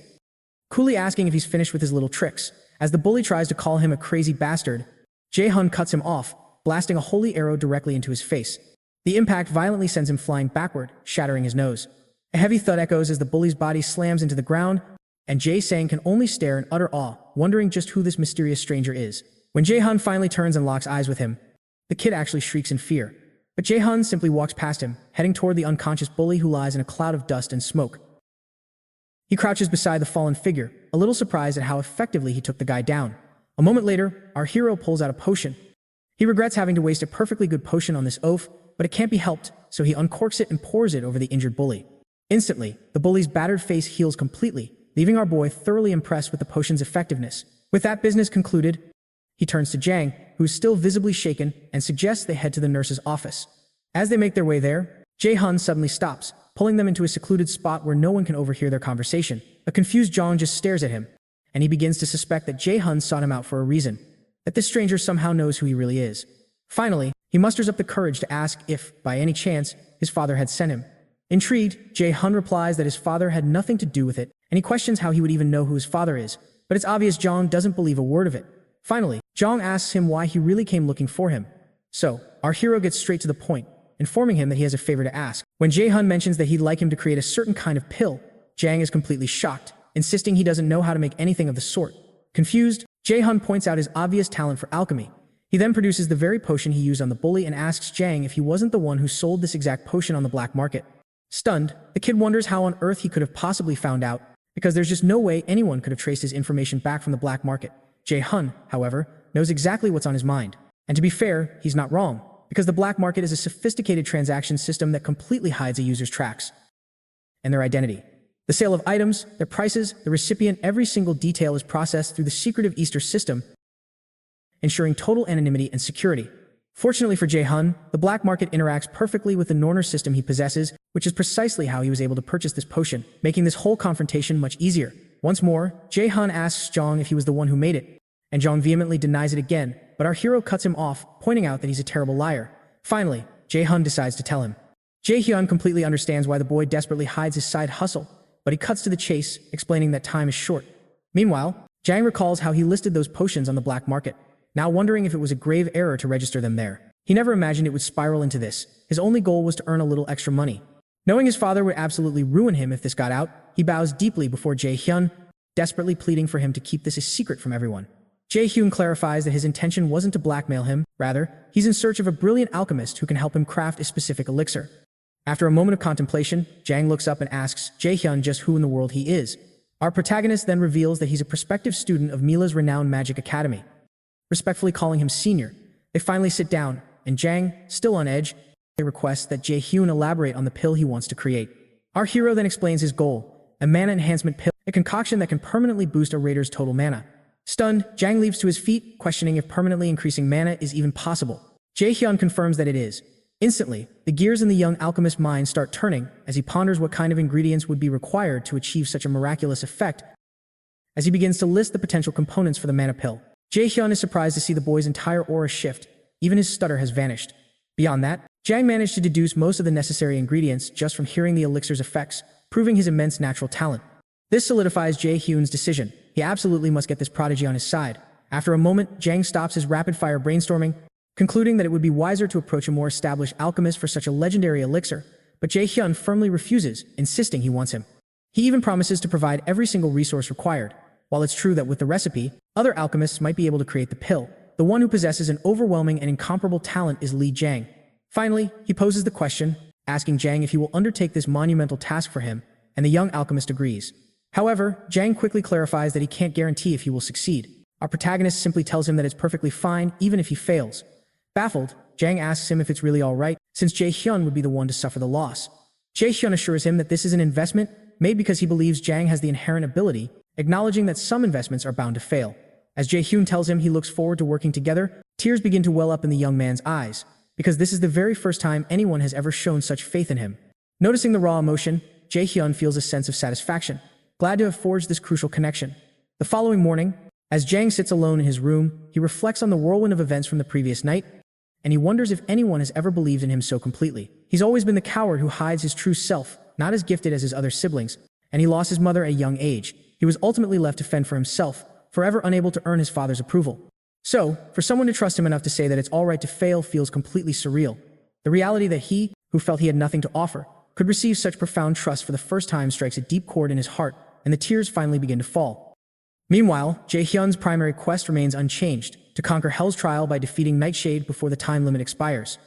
S1: coolly asking if he's finished with his little tricks. As the bully tries to call him a crazy bastard, Jae Hyun cuts him off, blasting a holy arrow directly into his face. The impact violently sends him flying backward, shattering his nose. A heavy thud echoes as the bully's body slams into the ground, and Jae Sang can only stare in utter awe, wondering just who this mysterious stranger is. When Jae Hyun finally turns and locks eyes with him, the kid actually shrieks in fear. But Jae Hyun simply walks past him, heading toward the unconscious bully who lies in a cloud of dust and smoke. He crouches beside the fallen figure, a little surprised at how effectively he took the guy down. A moment later, our hero pulls out a potion. He regrets having to waste a perfectly good potion on this oaf, but it can't be helped, so he uncorks it and pours it over the injured bully. Instantly, the bully's battered face heals completely, leaving our boy thoroughly impressed with the potion's effectiveness. With that business concluded, he turns to Jang, who is still visibly shaken, and suggests they head to the nurse's office. As they make their way there, Jae Hyun suddenly stops, pulling them into a secluded spot where no one can overhear their conversation. A confused Jang just stares at him, and he begins to suspect that Jae Hyun sought him out for a reason, that this stranger somehow knows who he really is. Finally, he musters up the courage to ask if, by any chance, his father had sent him. Intrigued, Jae Hyun replies that his father had nothing to do with it, and he questions how he would even know who his father is, but it's obvious Jang doesn't believe a word of it. Finally, Jang asks him why he really came looking for him. So, our hero gets straight to the point, informing him that he has a favor to ask. When Jae Hyun mentions that he'd like him to create a certain kind of pill, Jang is completely shocked, insisting he doesn't know how to make anything of the sort. Confused, Jae Hyun points out his obvious talent for alchemy. He then produces the very potion he used on the bully and asks Jang if he wasn't the one who sold this exact potion on the black market. Stunned, the kid wonders how on earth he could have possibly found out, because there's just no way anyone could have traced his information back from the black market. Jae Hyun, however, knows exactly what's on his mind. And to be fair, he's not wrong, because the black market is a sophisticated transaction system that completely hides a user's tracks and their identity. The sale of items, their prices, the recipient, every single detail is processed through the secretive Easter system, ensuring total anonymity and security. Fortunately for Jae Hyun, the black market interacts perfectly with the Norner system he possesses, which is precisely how he was able to purchase this potion, making this whole confrontation much easier. Once more, Jae Hyun asks Jang if he was the one who made it, and Jong vehemently denies it again, but our hero cuts him off, pointing out that he's a terrible liar. Finally, Jay Hyun decides to tell him. Jay Hyun completely understands why the boy desperately hides his side hustle, but he cuts to the chase, explaining that time is short. Meanwhile, Jang recalls how he listed those potions on the black market, now wondering if it was a grave error to register them there. He never imagined it would spiral into this. His only goal was to earn a little extra money. Knowing his father would absolutely ruin him if this got out, he bows deeply before Jay Hyun, desperately pleading for him to keep this a secret from everyone. Jay Hyun clarifies that his intention wasn't to blackmail him, rather, he's in search of a brilliant alchemist who can help him craft a specific elixir. After a moment of contemplation, Jang looks up and asks Jay Hyun just who in the world he is. Our protagonist then reveals that he's a prospective student of Mila's renowned magic academy. Respectfully calling him senior, they finally sit down, and Jang, still on edge, requests that Jay Hyun elaborate on the pill he wants to create. Our hero then explains his goal, a mana enhancement pill, a concoction that can permanently boost a raider's total mana. Stunned, Jang leaps to his feet, questioning if permanently increasing mana is even possible. Jay Hyun confirms that it is. Instantly, the gears in the young alchemist's mind start turning as he ponders what kind of ingredients would be required to achieve such a miraculous effect. As he begins to list the potential components for the mana pill, Jay Hyun is surprised to see the boy's entire aura shift. Even his stutter has vanished. Beyond that, Jang managed to deduce most of the necessary ingredients just from hearing the elixir's effects, proving his immense natural talent. This solidifies Jay Hyun's decision. He absolutely must get this prodigy on his side. After a moment, Jang stops his rapid-fire brainstorming, concluding that it would be wiser to approach a more established alchemist for such a legendary elixir, but Jay Hyun firmly refuses, insisting he wants him. He even promises to provide every single resource required. While it's true that with the recipe, other alchemists might be able to create the pill, the one who possesses an overwhelming and incomparable talent is Li Jang. Finally, he poses the question, asking Jang if he will undertake this monumental task for him, and the young alchemist agrees. However, Jang quickly clarifies that he can't guarantee if he will succeed. Our protagonist simply tells him that it's perfectly fine even if he fails. Baffled, Jang asks him if it's really alright, since Jay Hyun would be the one to suffer the loss. Jay Hyun assures him that this is an investment made because he believes Jang has the inherent ability, acknowledging that some investments are bound to fail. As Jay Hyun tells him he looks forward to working together, tears begin to well up in the young man's eyes, because this is the very first time anyone has ever shown such faith in him. Noticing the raw emotion, Jay Hyun feels a sense of satisfaction, glad to have forged this crucial connection. The following morning, as Jang sits alone in his room, he reflects on the whirlwind of events from the previous night, and he wonders if anyone has ever believed in him so completely. He's always been the coward who hides his true self, not as gifted as his other siblings, and he lost his mother at a young age. He was ultimately left to fend for himself, forever unable to earn his father's approval. So, for someone to trust him enough to say that it's alright to fail feels completely surreal. The reality that he, who felt he had nothing to offer, could receive such profound trust for the first time strikes a deep chord in his heart, and the tears finally begin to fall. Meanwhile, Jay Hyun's primary quest remains unchanged, to conquer Hell's trial by defeating Nightshade before the time limit expires.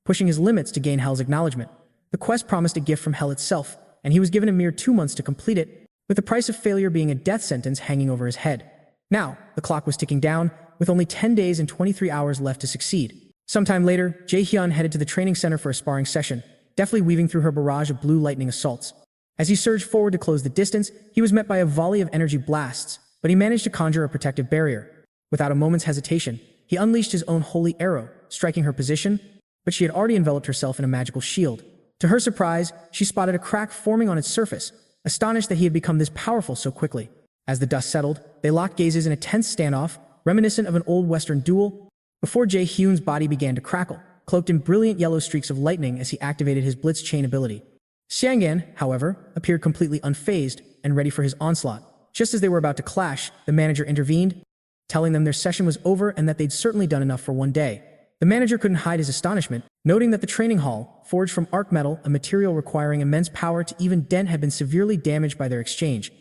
S1: Pushing his limits to gain Hell's acknowledgement, the quest promised a gift from Hell itself, and he was given a mere 2 months to complete it, with the price of failure being a death sentence hanging over his head. Now, the clock was ticking down, with only 10 days and 23 hours left to succeed. Sometime later, Jay Hyun headed to the training center for a sparring session, deftly weaving through her barrage of blue lightning assaults. As he surged forward to close the distance, he was met by a volley of energy blasts, but he managed to conjure a protective barrier. Without a moment's hesitation, he unleashed his own holy arrow, striking her position, but she had already enveloped herself in a magical shield. To her surprise, she spotted a crack forming on its surface, astonished that he had become this powerful so quickly. As the dust settled, they locked gazes in a tense standoff, reminiscent of an old Western duel, before Jay Hyun's body began to crackle, cloaked in brilliant yellow streaks of lightning as he activated his blitz chain ability. Xiangyan, however, appeared completely unfazed and ready for his onslaught. Just as they were about to clash, the manager intervened, telling them their session was over and that they'd certainly done enough for one day. The manager couldn't hide his astonishment, noting that the training hall, forged from arc metal, a material requiring immense power to even dent, had been severely damaged by their exchange.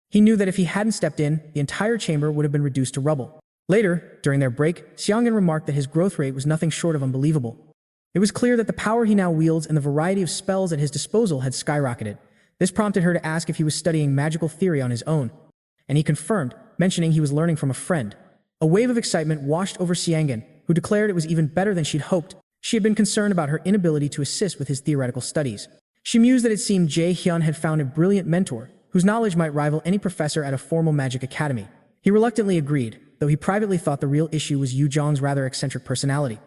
S1: He knew that if he hadn't stepped in, the entire chamber would have been reduced to rubble. Later, during their break, Xiangyan remarked that his growth rate was nothing short of unbelievable. It was clear that the power he now wields and the variety of spells at his disposal had skyrocketed. This prompted her to ask if he was studying magical theory on his own, and he confirmed, mentioning he was learning from a friend. A wave of excitement washed over Xiangyan, who declared it was even better than she'd hoped. She had been concerned about her inability to assist with his theoretical studies. She mused that it seemed Jay Hyun had found a brilliant mentor, whose knowledge might rival any professor at a formal magic academy. He reluctantly agreed, though he privately thought the real issue was Yu Zhong's rather eccentric personality.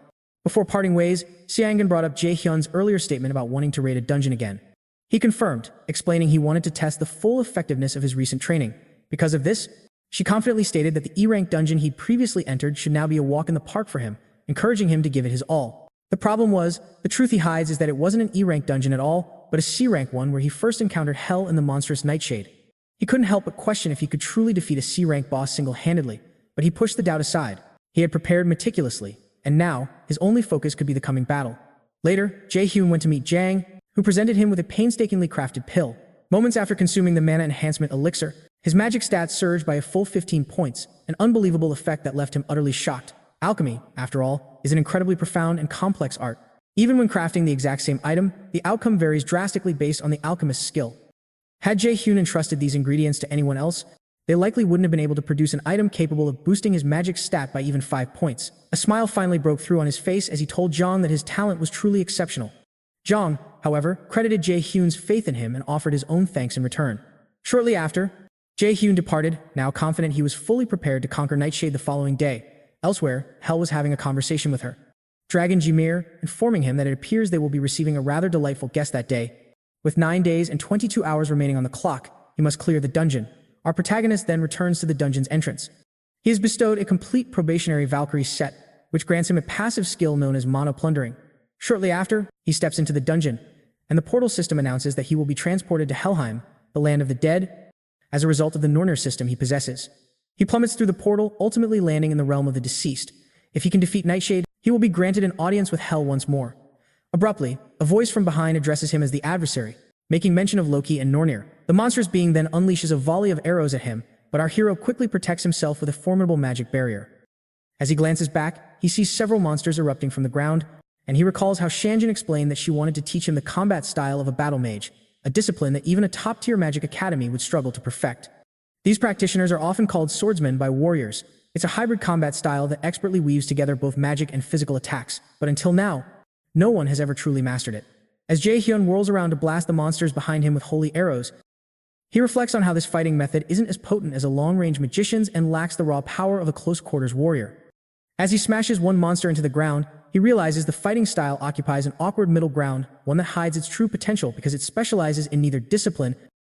S1: Before parting ways, Xiangyan brought up Jay Hyun's earlier statement about wanting to raid a dungeon again. He confirmed, explaining he wanted to test the full effectiveness of his recent training. Because of this, She confidently stated that the E-rank dungeon he'd previously entered should now be a walk in the park for him, encouraging him to give it his all. The problem was, the truth he hides is that it wasn't an E-rank dungeon at all, but a C-rank one where he first encountered Hell and the monstrous Nightshade. He couldn't help but question if he could truly defeat a C-rank boss single-handedly, but he pushed the doubt aside. He had prepared meticulously, and now, his only focus could be the coming battle. Later, Jay Hyun went to meet Jang, who presented him with a painstakingly crafted pill. Moments after consuming the mana enhancement elixir, his magic stats surged by a full 15 points, an unbelievable effect that left him utterly shocked. Alchemy, after all, is an incredibly profound and complex art. Even when crafting the exact same item, the outcome varies drastically based on the alchemist's skill. Had Jay Hyun entrusted these ingredients to anyone else, they likely wouldn't have been able to produce an item capable of boosting his magic stat by even 5 points. A smile finally broke through on his face as he told Jong that his talent was truly exceptional. Jong, however, credited Jay Hyun's faith in him and offered his own thanks in return. Shortly after, Jay Hyun departed, now confident he was fully prepared to conquer Nightshade the following day. Elsewhere, Hell was having a conversation with her Dragon Jimir, informing him that it appears they will be receiving a rather delightful guest that day. With 9 days and 22 hours remaining on the clock, he must clear the dungeon. Our protagonist then returns to the dungeon's entrance. He is bestowed a complete probationary Valkyrie set, which grants him a passive skill known as Mono Plundering. Shortly after, he steps into the dungeon, and the portal system announces that he will be transported to Helheim, the land of the dead, as a result of the Nornir system he possesses. He plummets through the portal, ultimately landing in the realm of the deceased. If he can defeat Nightshade, he will be granted an audience with Hell once more. Abruptly, a voice from behind addresses him as the adversary, making mention of Loki and Nornir. The monstrous being then unleashes a volley of arrows at him, but our hero quickly protects himself with a formidable magic barrier. As he glances back, he sees several monsters erupting from the ground, and he recalls how Shanjin explained that she wanted to teach him the combat style of a battle mage, a discipline that even a top-tier magic academy would struggle to perfect. These practitioners are often called swordsmen by warriors. It's a hybrid combat style that expertly weaves together both magic and physical attacks, but until now, no one has ever truly mastered it. As Jay Hyun whirls around to blast the monsters behind him with holy arrows, he reflects on how this fighting method isn't as potent as a long-range magician's and lacks the raw power of a close-quarters warrior. As he smashes one monster into the ground, he realizes the fighting style occupies an awkward middle ground, one that hides its true potential because it specializes in neither discipline